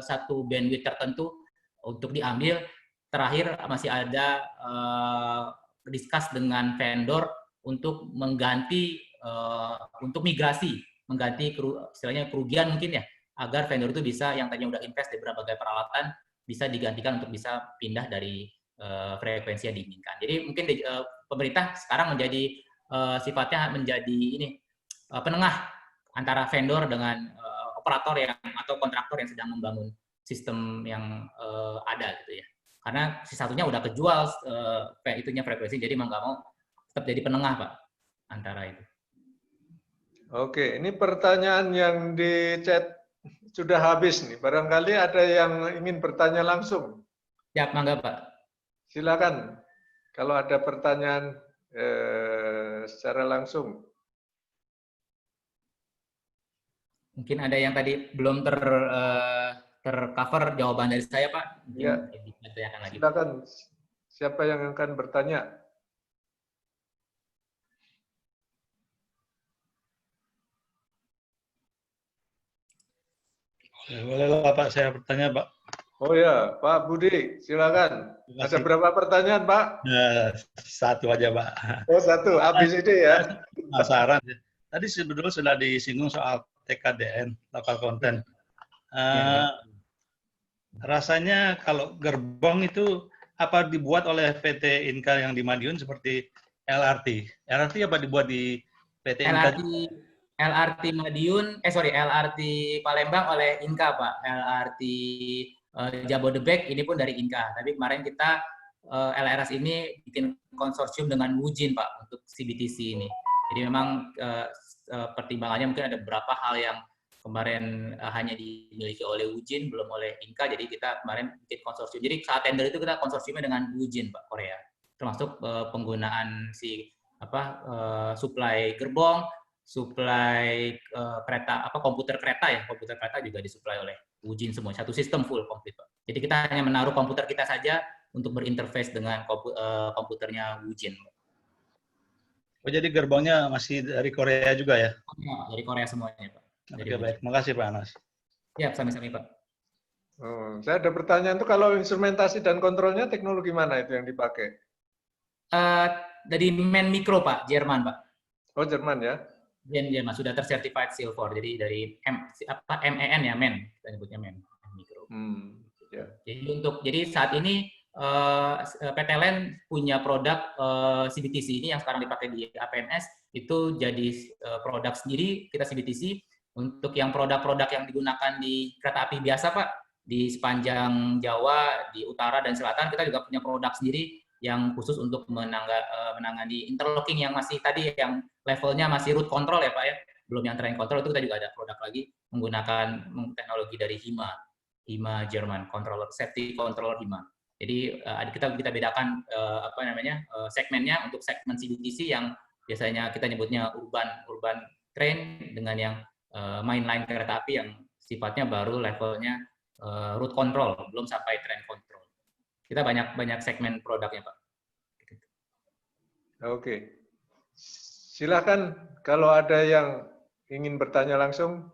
satu bandwidth tertentu untuk diambil. Terakhir masih ada discuss dengan vendor untuk mengganti untuk migrasi, mengganti istilahnya kerugian mungkin ya, agar vendor itu bisa yang tadinya udah invest di berbagai peralatan bisa digantikan untuk bisa pindah dari frekuensi yang diinginkan. Jadi mungkin pemerintah sekarang menjadi sifatnya menjadi penengah antara vendor dengan operator yang atau kontraktor yang sedang membangun sistem yang ada gitu ya. Karena si satunya udah kejual itunya frekuensi, jadi mau nggak mau tetap jadi penengah Pak antara itu. Oke, ini pertanyaan yang di chat sudah habis nih. Barangkali ada yang ingin bertanya langsung. Siap, mangga Pak. Silakan. Kalau ada pertanyaan secara langsung. Mungkin ada yang tadi belum tercover jawaban dari saya Pak. Mungkin Ya. ditanyakan lagi. Silakan. Siapa yang akan bertanya? Boleh lah Pak, saya bertanya Pak. Oh ya, Pak Budi, silakan. Terima Ada kasih. berapa pertanyaan, Pak? Satu aja Pak. Oh, satu. Habis ini ya. Penasaran. Tadi sebetulnya sudah disinggung soal TKDN, local content. Rasanya kalau gerbong itu apa dibuat oleh PT Inka yang di Madiun seperti LRT? LRT apa dibuat di PT Inka? LRT Madiun, LRT Palembang oleh Inka Pak. LRT Jabodebek ini pun dari Inka. Tapi kemarin kita LRS ini bikin konsorsium dengan Wujin Pak untuk CBTC ini. Jadi memang pertimbangannya mungkin ada beberapa hal yang kemarin hanya dimiliki oleh Wujin, belum oleh Inka. Jadi kita kemarin bikin konsorsium. Jadi saat tender itu kita konsorsiumnya dengan Wujin Pak Korea. Termasuk penggunaan supply gerbong, supply kereta komputer kereta juga disuplai oleh Wujin semua, satu sistem full komplit Pak. Jadi kita hanya menaruh komputer kita saja untuk berinterface dengan komputernya Wujin. Oh, jadi gerbongnya masih dari Korea juga ya? Dari Korea semuanya Pak. Oke, baik. Makasih Pak Anas. Ya, sami-sami Pak. Saya ada pertanyaan tuh, kalau instrumentasi dan kontrolnya teknologi mana itu yang dipakai? Dari MAN Micro Pak, Jerman Pak. Oh, Jerman ya? Jerman sudah tercertified silver. Jadi dari MEN ya, MEN, kita nyebutnya MEN Micro. Ya. Jadi saat ini PT LAN punya produk CBTC ini yang sekarang dipakai di APMS itu jadi produk sendiri kita CBTC. Untuk yang produk-produk yang digunakan di kereta api biasa Pak, di sepanjang Jawa, di utara dan selatan kita juga punya produk sendiri yang khusus untuk menangani interlocking yang masih tadi yang levelnya masih root control ya Pak ya, belum yang train control. Itu kita juga ada produk lagi menggunakan teknologi dari HIMA Jerman, controller safety controller HIMA. Jadi kita bedakan segmennya. Untuk segmen CBTC yang biasanya kita nyebutnya urban train dengan yang mainline kereta api yang sifatnya baru levelnya root control, belum sampai train control. Kita banyak segmen produknya Pak. Oke. Silakan kalau ada yang ingin bertanya langsung.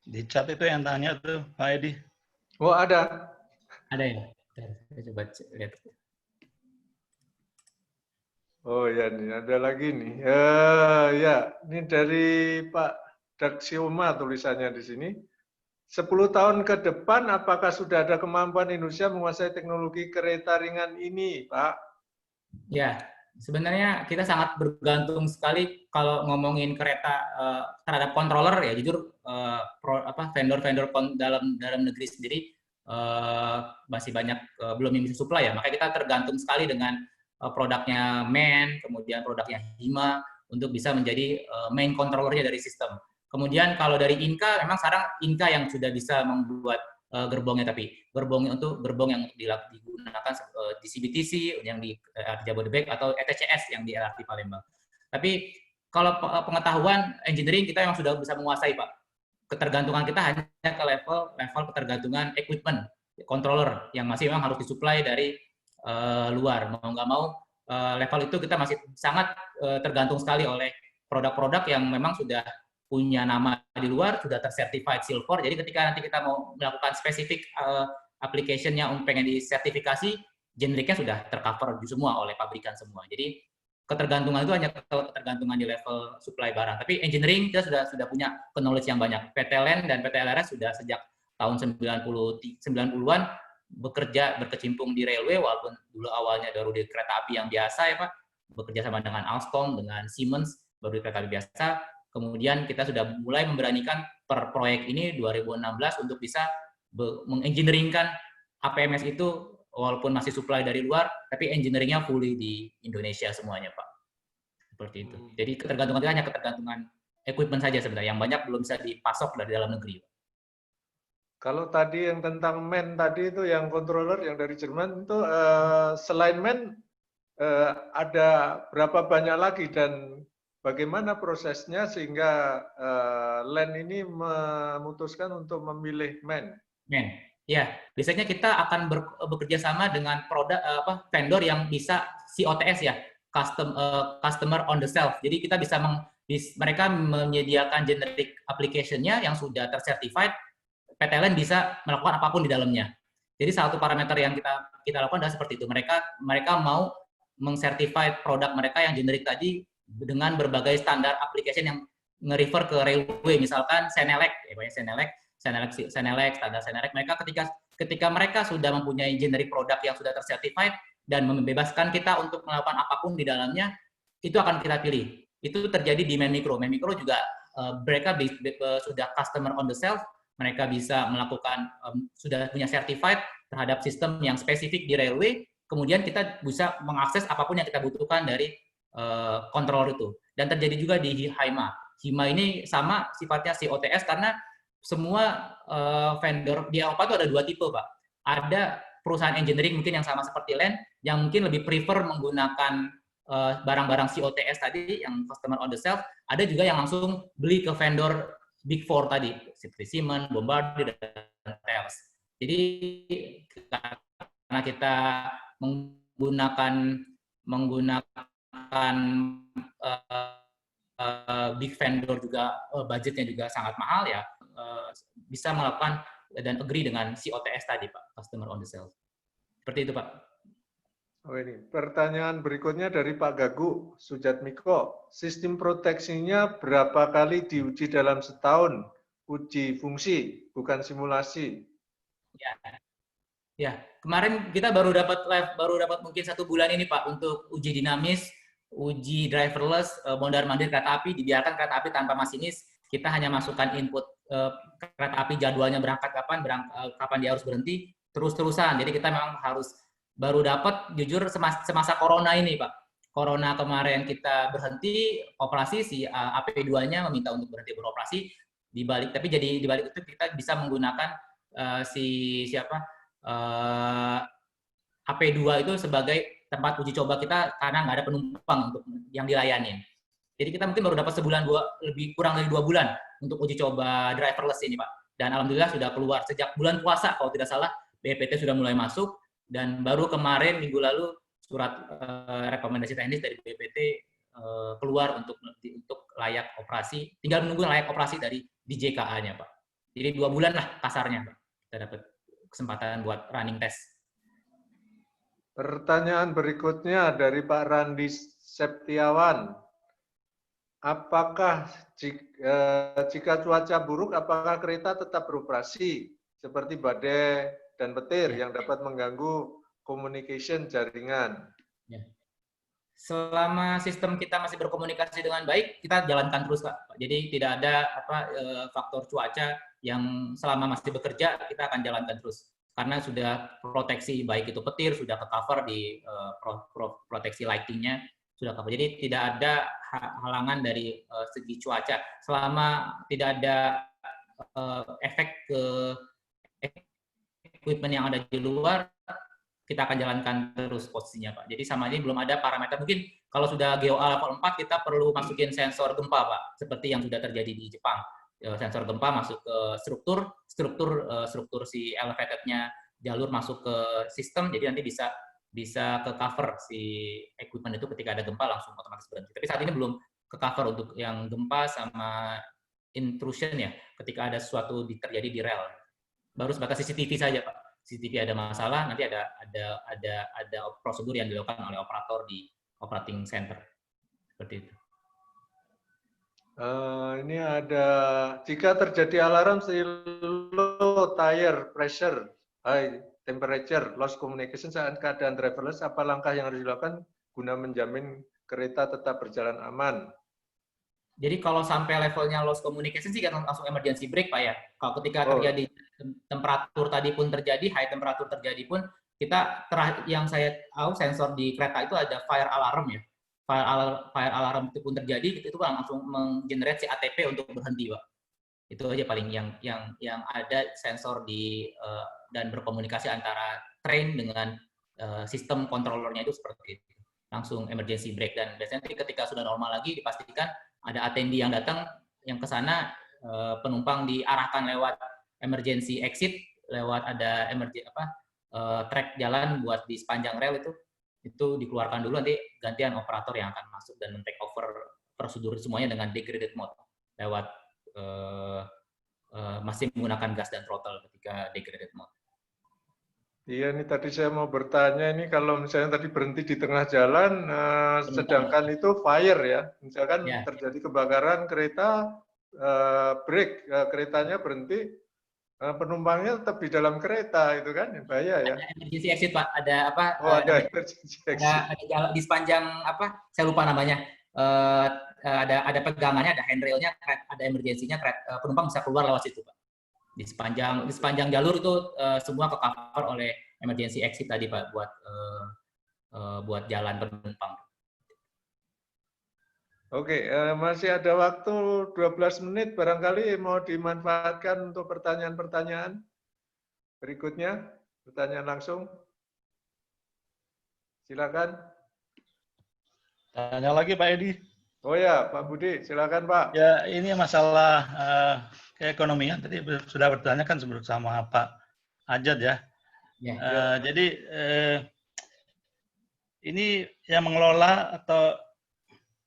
Di chat itu yang tanya tuh Pak Edi. Oh, ada. Ada ya? Saya coba lihat. Oh ya, ini ada lagi nih. Ya, ini dari Pak Daksioma tulisannya di sini. 10 tahun ke depan, apakah sudah ada kemampuan Indonesia menguasai teknologi kereta ringan ini, Pak? Ya, sebenarnya kita sangat bergantung sekali kalau ngomongin kereta terhadap controller ya. Jujur vendor-vendor dalam negeri sendiri masih banyak belum yang bisa supply ya. Makanya kita tergantung sekali dengan produknya MAN, kemudian produknya HIMA untuk bisa menjadi main controllernya dari sistem. Kemudian kalau dari Inka, memang sekarang Inka yang sudah bisa membuat gerbongnya, tapi gerbong yang digunakan di CBTC, yang di LRT Jabodebek atau ETCS yang di LRT Palembang. Tapi kalau pengetahuan engineering kita yang sudah bisa menguasai Pak. Ketergantungan kita hanya ke level ketergantungan equipment, controller yang masih memang harus disuplai dari luar. Mau nggak mau level itu kita masih sangat tergantung sekali oleh produk-produk yang memang sudah punya nama di luar, sudah tercertified silver. Jadi ketika nanti kita mau melakukan spesifik application yang pengen disertifikasi, generiknya sudah tercover semua oleh pabrikan semua. Jadi ketergantungan itu hanya ketergantungan di level supply barang. Tapi engineering kita sudah punya knowledge yang banyak. PT LAN dan PT LRS sudah sejak tahun 90-an bekerja berkecimpung di railway, walaupun dulu awalnya baru di kereta api yang biasa ya Pak, bekerja sama dengan Alstom, dengan Siemens, baru di kereta api biasa. Kemudian kita sudah mulai memberanikan per proyek ini 2016 untuk bisa mengengineeringkan APMS itu, walaupun masih supply dari luar, tapi engineeringnya fully di Indonesia semuanya Pak. Seperti itu. Jadi ketergantungan kita hanya ketergantungan equipment saja sebenarnya, yang banyak belum bisa dipasok dari dalam negeri. Kalau tadi yang tentang MEN tadi itu yang controller yang dari Jerman itu selain MEN ada berapa banyak lagi dan bagaimana prosesnya sehingga LAN ini memutuskan untuk memilih MEN? MEN, ya biasanya kita akan bekerja sama dengan produk vendor yang bisa COTS ya, customer on the shelf. Jadi kita bisa mereka menyediakan generic application-nya yang sudah tercertified. PT LAN bisa melakukan apapun di dalamnya. Jadi salah satu parameter yang kita lakukan adalah seperti itu. Mereka mau meng-certify produk mereka yang generik tadi dengan berbagai standar application yang nge-refer ke railway, misalkan Senelec, standar Senelec. Mereka ketika mereka sudah mempunyai generik produk yang sudah tercertified dan membebaskan kita untuk melakukan apapun di dalamnya, itu akan kita pilih. Itu terjadi di MEN Micro. MEN Micro juga mereka sudah customer on the shelf. Mereka bisa melakukan, sudah punya certified terhadap sistem yang spesifik di railway, kemudian kita bisa mengakses apapun yang kita butuhkan dari controller itu. Dan terjadi juga di HIMA. HIMA ini sama sifatnya COTS karena semua vendor di Eropa itu ada dua tipe, Pak. Ada perusahaan engineering mungkin yang sama seperti LAN, yang mungkin lebih prefer menggunakan barang-barang COTS tadi, yang customer on the shelf. Ada juga yang langsung beli ke vendor Big Four tadi, seperti Siemens, Bombardier, dan Thales. Jadi karena kita menggunakan big vendor juga, budgetnya juga sangat mahal ya, bisa melakukan dan agree dengan COTS tadi Pak, customer on the shelf. Seperti itu Pak. Oh ini pertanyaan berikutnya dari Pak Gagu Sujatmiko. Sistem proteksinya berapa kali diuji dalam setahun? Uji fungsi, bukan simulasi. Ya, kemarin kita baru dapat mungkin 1 bulan ini Pak untuk uji dinamis, uji driverless, mondar-mandir kereta api, dibiarkan kereta api tanpa masinis. Kita hanya masukkan input kereta api jadwalnya berangkat kapan dia harus berhenti, terus-terusan. Jadi kita memang harus baru dapat jujur semasa corona ini Pak. Corona kemarin kita berhenti operasi, si AP2-nya meminta untuk berhenti beroperasi, tapi di balik itu kita bisa menggunakan AP2 itu sebagai tempat uji coba kita karena nggak ada penumpang untuk yang dilayanin. Jadi kita mungkin baru dapat kurang dari 2 bulan untuk uji coba driverless ini Pak. Dan alhamdulillah sudah keluar sejak bulan puasa kalau tidak salah, BPT sudah mulai masuk. Dan baru kemarin minggu lalu surat rekomendasi teknis dari BPT keluar untuk layak operasi. Tinggal menunggu layak operasi dari DJKA-nya Pak. Jadi 2 bulan lah kasarnya Pak. Kita dapat kesempatan buat running test. Pertanyaan berikutnya dari Pak Randi Septiawan. Apakah jika cuaca buruk, apakah kereta tetap beroperasi seperti badai dan petir yang dapat mengganggu communication jaringan? Ya. Selama sistem kita masih berkomunikasi dengan baik, kita jalankan terus Pak. Jadi tidak ada faktor cuaca yang selama masih bekerja kita akan jalankan terus. Karena sudah proteksi baik itu petir sudah ke-cover di proteksi lighting-nya sudah cover. Jadi tidak ada halangan dari segi cuaca. Selama tidak ada efek ke equipment yang ada di luar, kita akan jalankan terus posisinya Pak. Jadi sama ini belum ada parameter. Mungkin kalau sudah GOA level 4 kita perlu masukin sensor gempa Pak, seperti yang sudah terjadi di Jepang. Sensor gempa masuk ke struktur si elevated-nya jalur masuk ke sistem, jadi nanti bisa ke cover si equipment itu ketika ada gempa langsung otomatis berhenti. Tapi saat ini belum ke cover untuk yang gempa sama intrusion ya, ketika ada sesuatu terjadi di rel. Baru sebatas CCTV saja Pak. CCTV ada masalah, nanti ada prosedur yang dilakukan oleh operator di operating center. Seperti itu. Ini ada, jika terjadi alarm slow tire pressure, high temperature, loss communication saat keadaan driverless, apa langkah yang harus dilakukan guna menjamin kereta tetap berjalan aman? Jadi kalau sampai levelnya loss communication sih kan langsung emergency brake Pak ya. Kalau ketika terjadi temperatur tadi pun terjadi, high temperatur terjadi pun, kita yang saya tahu sensor di kereta itu ada fire alarm ya. Fire alarm itu pun terjadi, itu langsung menggenerate si ATP untuk berhenti Pak. Itu aja paling yang ada sensor di dan berkomunikasi antara train dengan sistem controllernya itu seperti itu. Langsung emergency brake, dan biasanya ketika sudah normal lagi dipastikan ada attendee yang datang yang ke sana, penumpang diarahkan lewat emergency exit, lewat ada track jalan buat di sepanjang rel itu dikeluarkan dulu, nanti gantian operator yang akan masuk dan men-take over prosedur semuanya dengan degraded mode lewat masih menggunakan gas dan throttle ketika degraded mode. Iya, ini tadi saya mau bertanya, ini kalau misalnya tadi berhenti di tengah jalan, sedangkan itu fire ya, misalkan Ya. terjadi kebakaran kereta, break, keretanya berhenti, penumpangnya tetap di dalam kereta, itu kan bahaya ya. Ada emergency exit Pak, ada apa? Oh, ada emergency exit. Ada jalan di sepanjang saya lupa namanya. Ada pegangannya, ada handrailnya, ada emergensinya, penumpang bisa keluar lewat situ Pak. Di sepanjang jalur itu semua ke-cover oleh emergency exit tadi Pak, buat jalan penumpang. Oke, masih ada waktu 12 menit, barangkali mau dimanfaatkan untuk pertanyaan-pertanyaan berikutnya. Pertanyaan langsung. Silakan. Tanya lagi Pak Edi. Oh ya, Pak Budi, silakan Pak. Ya, ini masalah keekonomian tadi sudah bertanyakan sama Pak Ajat ya. Ya. Jadi ini yang mengelola atau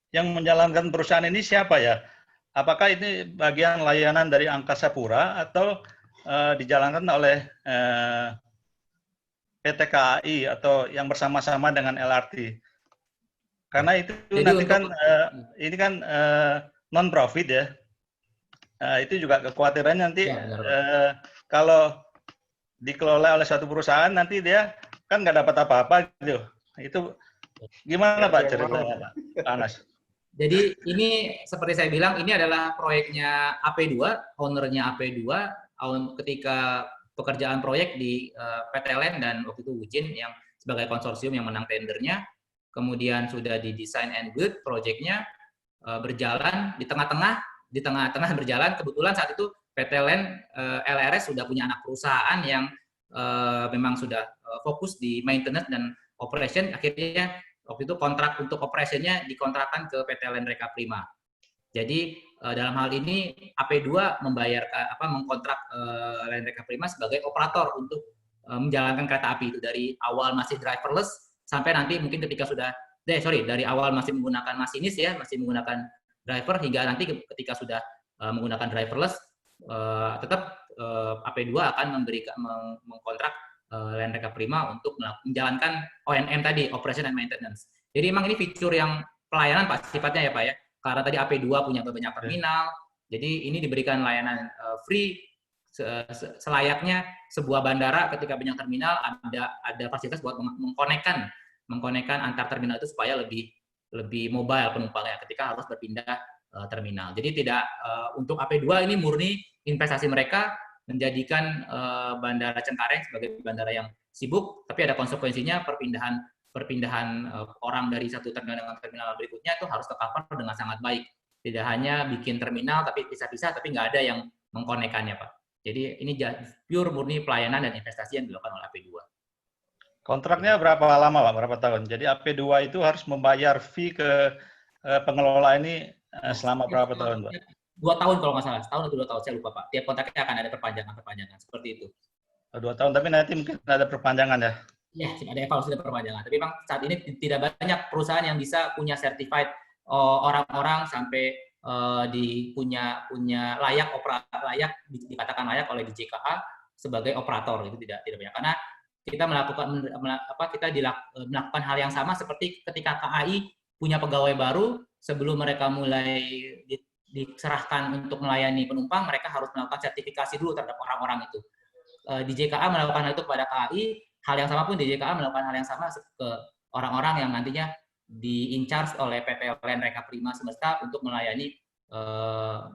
yang menjalankan perusahaan ini siapa ya? Apakah ini bagian layanan dari Angkasa Pura atau dijalankan oleh PT KAI atau yang bersama-sama dengan LRT? Karena itu jadi nanti kan ini kan non profit ya. Itu juga kekhawatirannya nanti Ya, kalau dikelola oleh suatu perusahaan nanti dia kan nggak dapat apa-apa gitu. Itu gimana Pak ceritanya Pak Anas? Jadi ini seperti saya bilang, ini adalah proyeknya AP2, ownernya AP2 ketika pekerjaan proyek di PT LN dan waktu itu Ujin yang sebagai konsorsium yang menang tendernya. Kemudian sudah didesain and build proyeknya, berjalan di tengah-tengah berjalan. Kebetulan saat itu PT LRS sudah punya anak perusahaan yang memang sudah fokus di maintenance dan operation. Akhirnya waktu itu kontrak untuk operationnya dikontrakkan ke PT LN Reka Prima. Jadi dalam hal ini AP2 mengkontrak LN Reka Prima sebagai operator untuk menjalankan kereta api itu dari awal masih driverless sampai nanti mungkin ketika dari awal masih menggunakan masinis ya, masih menggunakan driver hingga nanti ketika sudah menggunakan driverless, tetap AP2 akan mengkontrak LN Reka Prima untuk menjalankan ONM tadi, operation and maintenance. Jadi memang ini fitur yang pelayanan Pak sifatnya ya Pak ya, karena tadi AP2 punya banyak terminal, jadi ini diberikan layanan free selayaknya sebuah bandara ketika banyak terminal ada fasilitas buat mengkonekkan antar terminal itu supaya lebih mobile penumpangnya ketika harus berpindah terminal. Jadi tidak untuk AP2 ini murni investasi mereka menjadikan Bandara Cengkareng sebagai bandara yang sibuk, tapi ada konsekuensinya perpindahan orang dari satu terminal dengan terminal berikutnya itu harus tercover dengan sangat baik. Tidak hanya bikin terminal tapi pisah-pisah, tapi nggak ada yang mengkonekkannya Pak. Jadi ini pure murni pelayanan dan investasi yang dilakukan oleh AP2. Kontraknya berapa lama Pak? Berapa tahun? Jadi AP2 itu harus membayar fee ke pengelola ini selama berapa tahun Pak? 2 tahun kalau nggak salah, setahun atau 2 tahun, saya lupa Pak. Tiap kontraknya akan ada perpanjangan seperti itu. 2 tahun, tapi nanti mungkin ada perpanjangan ya? Ya, ada evaluasi dan perpanjangan. Tapi memang saat ini tidak banyak perusahaan yang bisa punya certified orang-orang sampai punya layak dikatakan layak oleh DJKA sebagai operator, itu tidak banyak. Karena kita melakukan hal yang sama seperti ketika KAI punya pegawai baru, sebelum mereka mulai diserahkan untuk melayani penumpang, mereka harus melakukan sertifikasi dulu terhadap orang-orang itu. DJKA melakukan hal itu kepada KAI, hal yang sama pun DJKA melakukan hal yang sama ke orang-orang yang nantinya di-in-charge oleh PTLN Reka Prima Semesta untuk melayani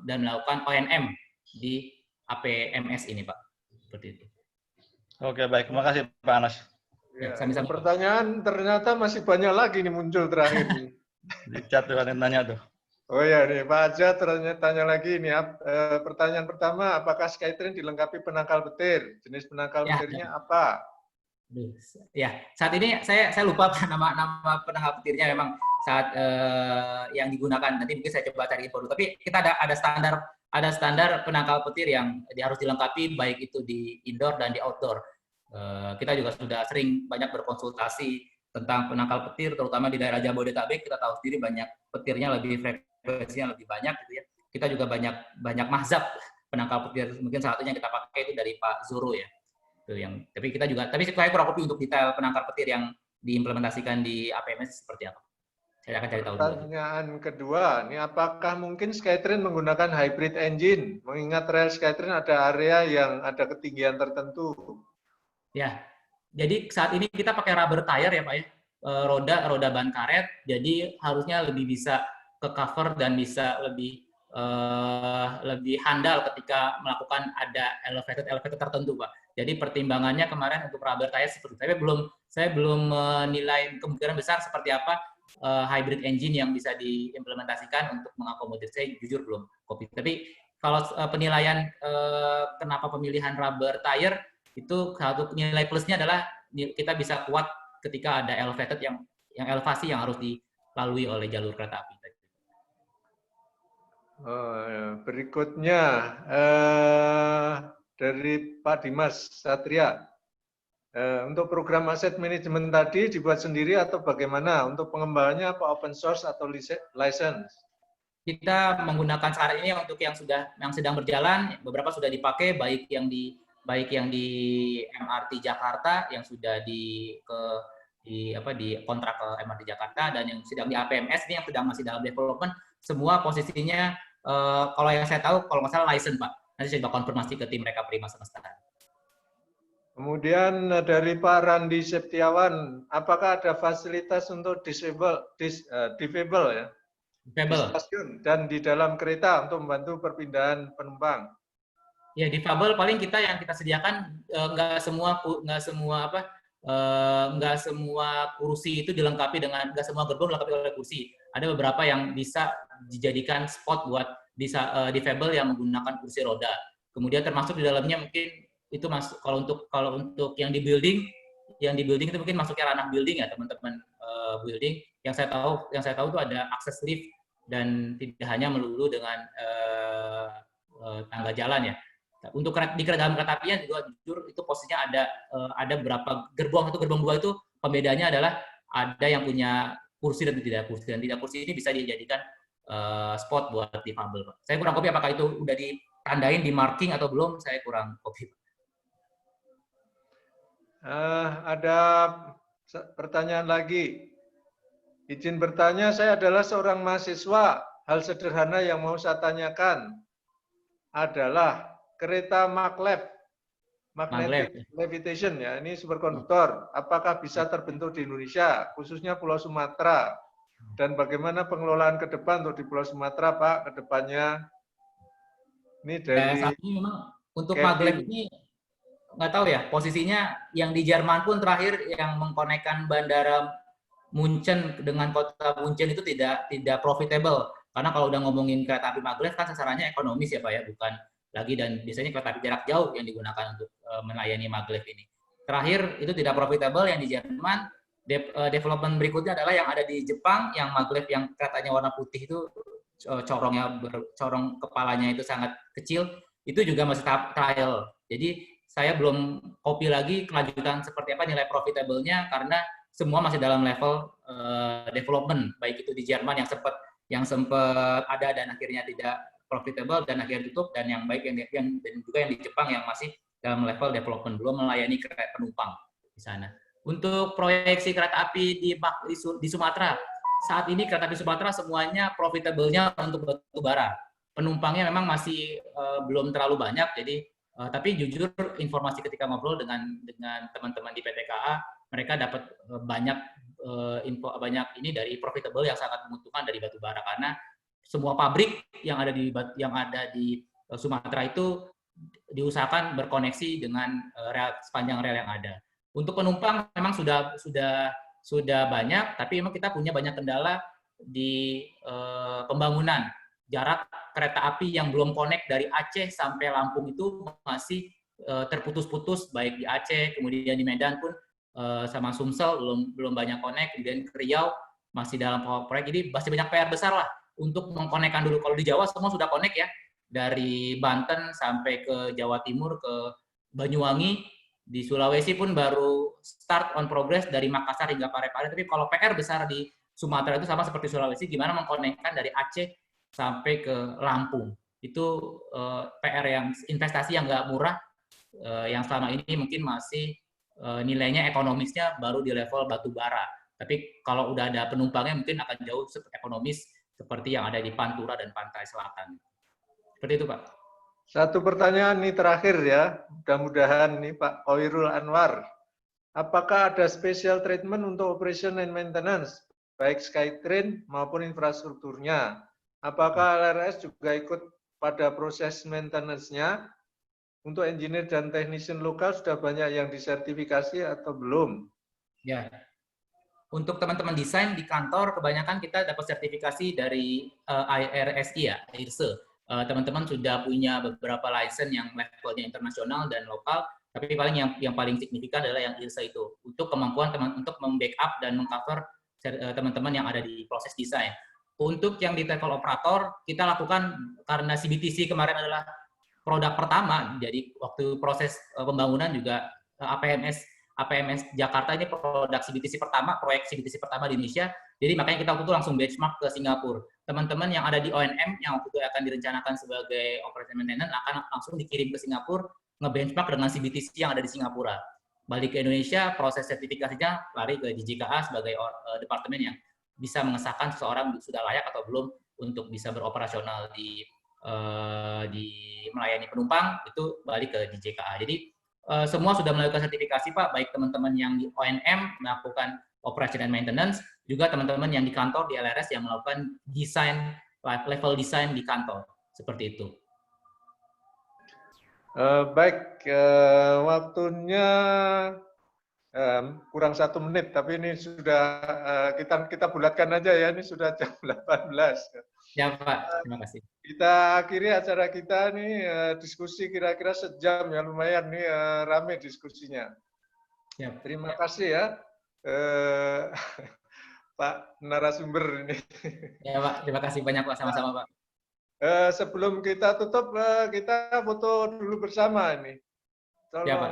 dan melakukan ONM di APMS ini, Pak. Seperti itu. Oke, baik. Terima kasih, Pak Anas. Ya, Sami-sami. pertanyaan ternyata masih banyak lagi nih muncul terakhir nih. Di chat tuh ada yang nanya tuh. Oh ya nih, Pak Aja tanya lagi nih. Pertanyaan pertama, apakah Skytrain dilengkapi penangkal petir? Jenis penangkal petirnya apa? Ya, saat ini saya lupa nama penangkal petirnya memang saat yang digunakan. Nanti mungkin saya coba cari info dulu. Tapi kita ada standar penangkal petir yang harus dilengkapi baik itu di indoor dan di outdoor. Kita juga sudah sering banyak berkonsultasi tentang penangkal petir, terutama di daerah Jabodetabek. Kita tahu sendiri banyak petirnya frekuensinya lebih banyak, gitu ya. Kita juga banyak mazhab penangkal petir. Mungkin salah satunya yang kita pakai itu dari Pak Zuro ya. Itu yang. Tapi saya kurang lebih untuk detail penangkal petir yang diimplementasikan di APMS seperti apa. Saya akan cari tahu. Pertanyaan kedua, ini apakah mungkin Skytrain menggunakan hybrid engine? Mengingat rel Skytrain ada area yang ada ketinggian tertentu. Ya, jadi saat ini kita pakai rubber tire ya Pak ya, roda ban karet, jadi harusnya lebih bisa ke cover dan bisa lebih handal ketika melakukan ada elevated tertentu Pak. Jadi pertimbangannya kemarin untuk rubber tire seperti itu. Saya belum menilai kemungkinan besar seperti apa hybrid engine yang bisa diimplementasikan untuk mengakomodir. Saya jujur belum kopi. Tapi kalau penilaian kenapa pemilihan rubber tire, itu satu nilai plusnya adalah kita bisa kuat ketika ada elevated yang elevasi yang harus dilalui oleh jalur kereta api. Berikutnya dari Pak Dimas Satria. Untuk program aset manajemen tadi dibuat sendiri atau bagaimana? Untuk pengembangannya apa open source atau license? Kita menggunakan saat ini untuk yang sedang berjalan, beberapa sudah dipakai baik yang di MRT Jakarta yang sudah di kontrak ke MRT Jakarta, dan yang sedang di APMS ini yang masih dalam development, semua posisinya kalau yang saya tahu kalau nggak salah license Pak. Nanti saya bakal konfirmasi ke tim Reka Prima Semesta. Kemudian dari Pak Randi Septiawan, apakah ada fasilitas untuk difabel ya? Di stasiun dan di dalam kereta untuk membantu perpindahan penumpang? Ya, difabel paling yang kita sediakan nggak semua kursi itu dilengkapi dengan, nggak semua gerbong dilengkapi oleh kursi. Ada beberapa yang bisa dijadikan spot buat difabel yang menggunakan kursi roda. Kemudian termasuk di dalamnya mungkin itu kalau untuk yang di building itu mungkin masuknya ranah building ya teman-teman, building. Yang saya tahu itu ada akses lift dan tidak hanya melulu dengan tangga jalan ya. Untuk di dalam kereta apian juga jujur itu posisinya ada beberapa gerbong. Satu gerbong dua itu pembedanya adalah ada yang punya kursi dan tidak kursi. Dan tidak kursi ini bisa dijadikan spot buat difabel. Saya kurang kopi apakah itu udah ditandain di marking atau belum, saya kurang kopi. Ada pertanyaan lagi. Izin bertanya, saya adalah seorang mahasiswa. Hal sederhana yang mau saya tanyakan adalah kereta maglev, magnetic levitation ya, ini superkonduktor. Apakah bisa terbentuk di Indonesia, khususnya Pulau Sumatera? Dan bagaimana pengelolaan ke depan untuk di Pulau Sumatera, Pak, ke depannya? Ini dari saat ini memang untuk maglev ini nggak tahu ya posisinya. Yang di Jerman pun terakhir yang mengkonekkan bandara Munchen dengan kota Munchen itu tidak profitable, karena kalau udah ngomongin kereta api maglev kan sasarannya ekonomis ya Pak ya, bukan lagi, dan biasanya kereta api jarak jauh yang digunakan untuk melayani maglev ini. Terakhir itu tidak profitable yang di Jerman. Development berikutnya adalah yang ada di Jepang, yang maglev yang keretanya warna putih itu corong kepalanya itu sangat kecil, itu juga masih tahap trial. Jadi saya belum copy lagi kelanjutan seperti apa nilai profitable-nya, karena semua masih dalam level development, baik itu di Jerman yang sempat ada dan akhirnya tidak profitable dan akhirnya tutup, dan yang baik dan juga yang di Jepang yang masih dalam level development, belum melayani kereta penumpang di sana. Untuk proyeksi kereta api di Sumatera, saat ini kereta api Sumatera semuanya profitable-nya untuk batu bara. Penumpangnya memang masih belum terlalu banyak, jadi Tapi jujur informasi ketika ngobrol dengan teman-teman di PT KA, mereka dapat banyak info banyak ini dari profitable yang sangat menguntungkan dari batu bara, karena semua pabrik yang ada di Sumatera itu diusahakan berkoneksi dengan sepanjang rel yang ada. Untuk penumpang memang sudah banyak, tapi memang kita punya banyak kendala di pembangunan. Jarak kereta api yang belum connect dari Aceh sampai Lampung itu masih terputus-putus, baik di Aceh, kemudian di Medan pun sama Sumsel belum banyak connect, kemudian ke Riau masih dalam proyek. Jadi masih banyak PR besar lah untuk mengkonekkan dulu. Kalau di Jawa semua sudah connect ya, dari Banten sampai ke Jawa Timur, ke Banyuwangi. Di Sulawesi pun baru start on progress dari Makassar hingga Parepare. Tapi kalau PR besar di Sumatera itu sama seperti Sulawesi, gimana mengkonekkan dari Aceh sampai ke Lampung. Itu PR yang investasi yang nggak murah, yang selama ini mungkin masih nilainya ekonomisnya baru di level batu bara. Tapi kalau udah ada penumpangnya mungkin akan jauh ekonomis seperti yang ada di Pantura dan Pantai Selatan. Seperti itu, Pak. Satu pertanyaan nih terakhir ya, mudah-mudahan nih Pak Oirul Anwar. Apakah ada special treatment untuk operation and maintenance, baik Skytrain maupun infrastrukturnya? Apakah LRS juga ikut pada proses maintenance-nya? Untuk engineer dan technician lokal sudah banyak yang disertifikasi atau belum? Ya. Untuk teman-teman desain di kantor, kebanyakan kita dapat sertifikasi dari IRSI ya, IRSE. Teman-teman sudah punya beberapa license yang levelnya internasional dan lokal, tapi paling yang paling signifikan adalah yang IRSE itu, untuk kemampuan untuk membackup dan mengcover teman-teman yang ada di proses desain. Untuk yang di level operator, kita lakukan karena CBTC kemarin adalah produk pertama, jadi waktu proses pembangunan juga APMS Jakarta ini produk CBTC pertama, proyek CBTC pertama di Indonesia, jadi makanya kita waktu itu langsung benchmark ke Singapura. Teman-teman yang ada di ONM yang waktu itu akan direncanakan sebagai operation maintenance akan langsung dikirim ke Singapura, nge-benchmark dengan CBTC yang ada di Singapura. Balik ke Indonesia, proses sertifikasinya lari ke DJKA sebagai departemen yang bisa mengesahkan seseorang sudah layak atau belum untuk bisa beroperasional di melayani penumpang, itu balik ke DJKA. Jadi semua sudah melakukan sertifikasi Pak, baik teman-teman yang di ONM melakukan operation and maintenance, juga teman-teman yang di kantor di LRS yang melakukan desain, level desain di kantor, seperti itu. Baik, waktunya kurang 1 menit, tapi ini sudah kita bulatkan aja ya, ini sudah jam 18. Ya Pak, terima kasih. Kita akhiri acara kita nih, diskusi kira-kira sejam ya, lumayan nih rame diskusinya. Ya. Terima kasih ya Pak narasumber ini. Ya Pak, terima kasih banyak Pak, sama-sama Pak. Sebelum kita tutup, kita foto dulu bersama ini. Tolong ya, Pak.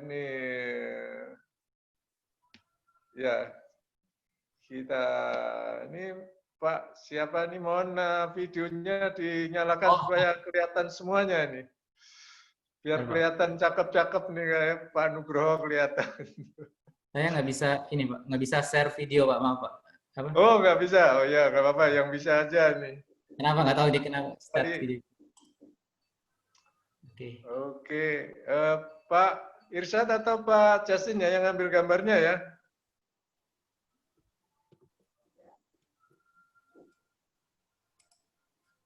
Ini ya kita ini Pak siapa nih, mohon videonya dinyalakan supaya kelihatan semuanya ini, biar kelihatan cakep-cakep nih kayak Pak Nugroho kelihatan. Saya nggak bisa ini Pak, nggak bisa share video Pak, maaf Pak. Apa? Oh nggak bisa, oh ya nggak apa-apa, yang bisa aja nih. Kenapa nggak tahu dia kenapa start video? Oke. Pak Irsyad atau Pak Justin ya yang ngambil gambarnya ya?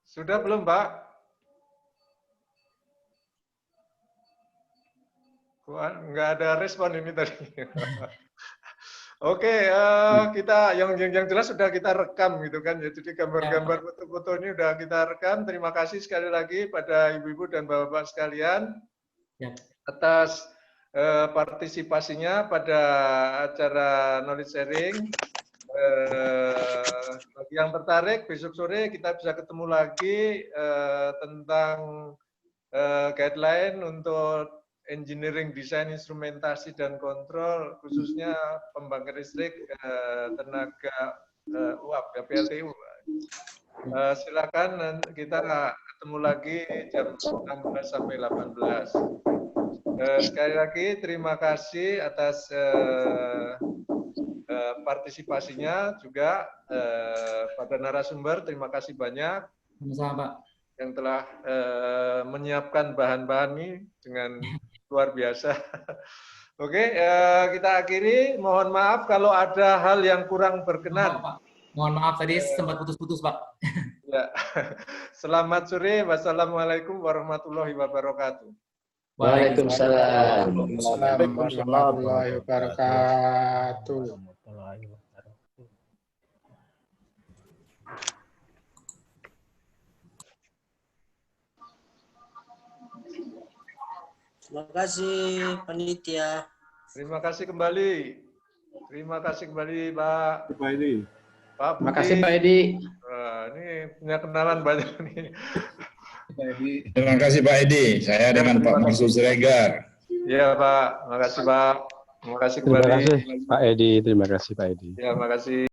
Sudah belum Pak? Nggak ada respon ini tadi. Oke, kita yang jelas sudah kita rekam gitu kan. Jadi gambar-gambar foto-foto ini sudah kita rekam. Terima kasih sekali lagi pada ibu-ibu dan bapak-bapak sekalian atas partisipasinya pada acara knowledge sharing. Bagi yang tertarik, besok sore kita bisa ketemu lagi tentang guideline untuk engineering, desain, instrumentasi, dan kontrol, khususnya pembangkit listrik tenaga uap, ya, PLTU. Silakan kita ketemu lagi jam 16 sampai 18. Sekali lagi terima kasih atas partisipasinya juga pada narasumber. Terima kasih banyak. Sama-sama Pak. yang telah menyiapkan bahan-bahan ini dengan luar biasa. Oke, kita akhiri. Mohon maaf kalau ada hal yang kurang berkenan. Mohon maaf tadi sempat putus-putus, Pak. Ya. Selamat sore. Wassalamualaikum warahmatullahi wabarakatuh. Waalaikumsalam. Warahmatullahi wabarakatuh. Terima kasih panitia. Terima kasih kembali. Terima kasih kembali Pak. Pak Edi. Pak Terima kasih Pak Edi. Ini punya kenalan banyak nih. Terima kasih Pak Edi. Saya dengan Pak Marsul Siregar. Iya Pak. Terima kasih Pak. Terima kasih kembali. Terima kasih Pak Edi. Terima kasih Pak Edi. Ya, terima kasih.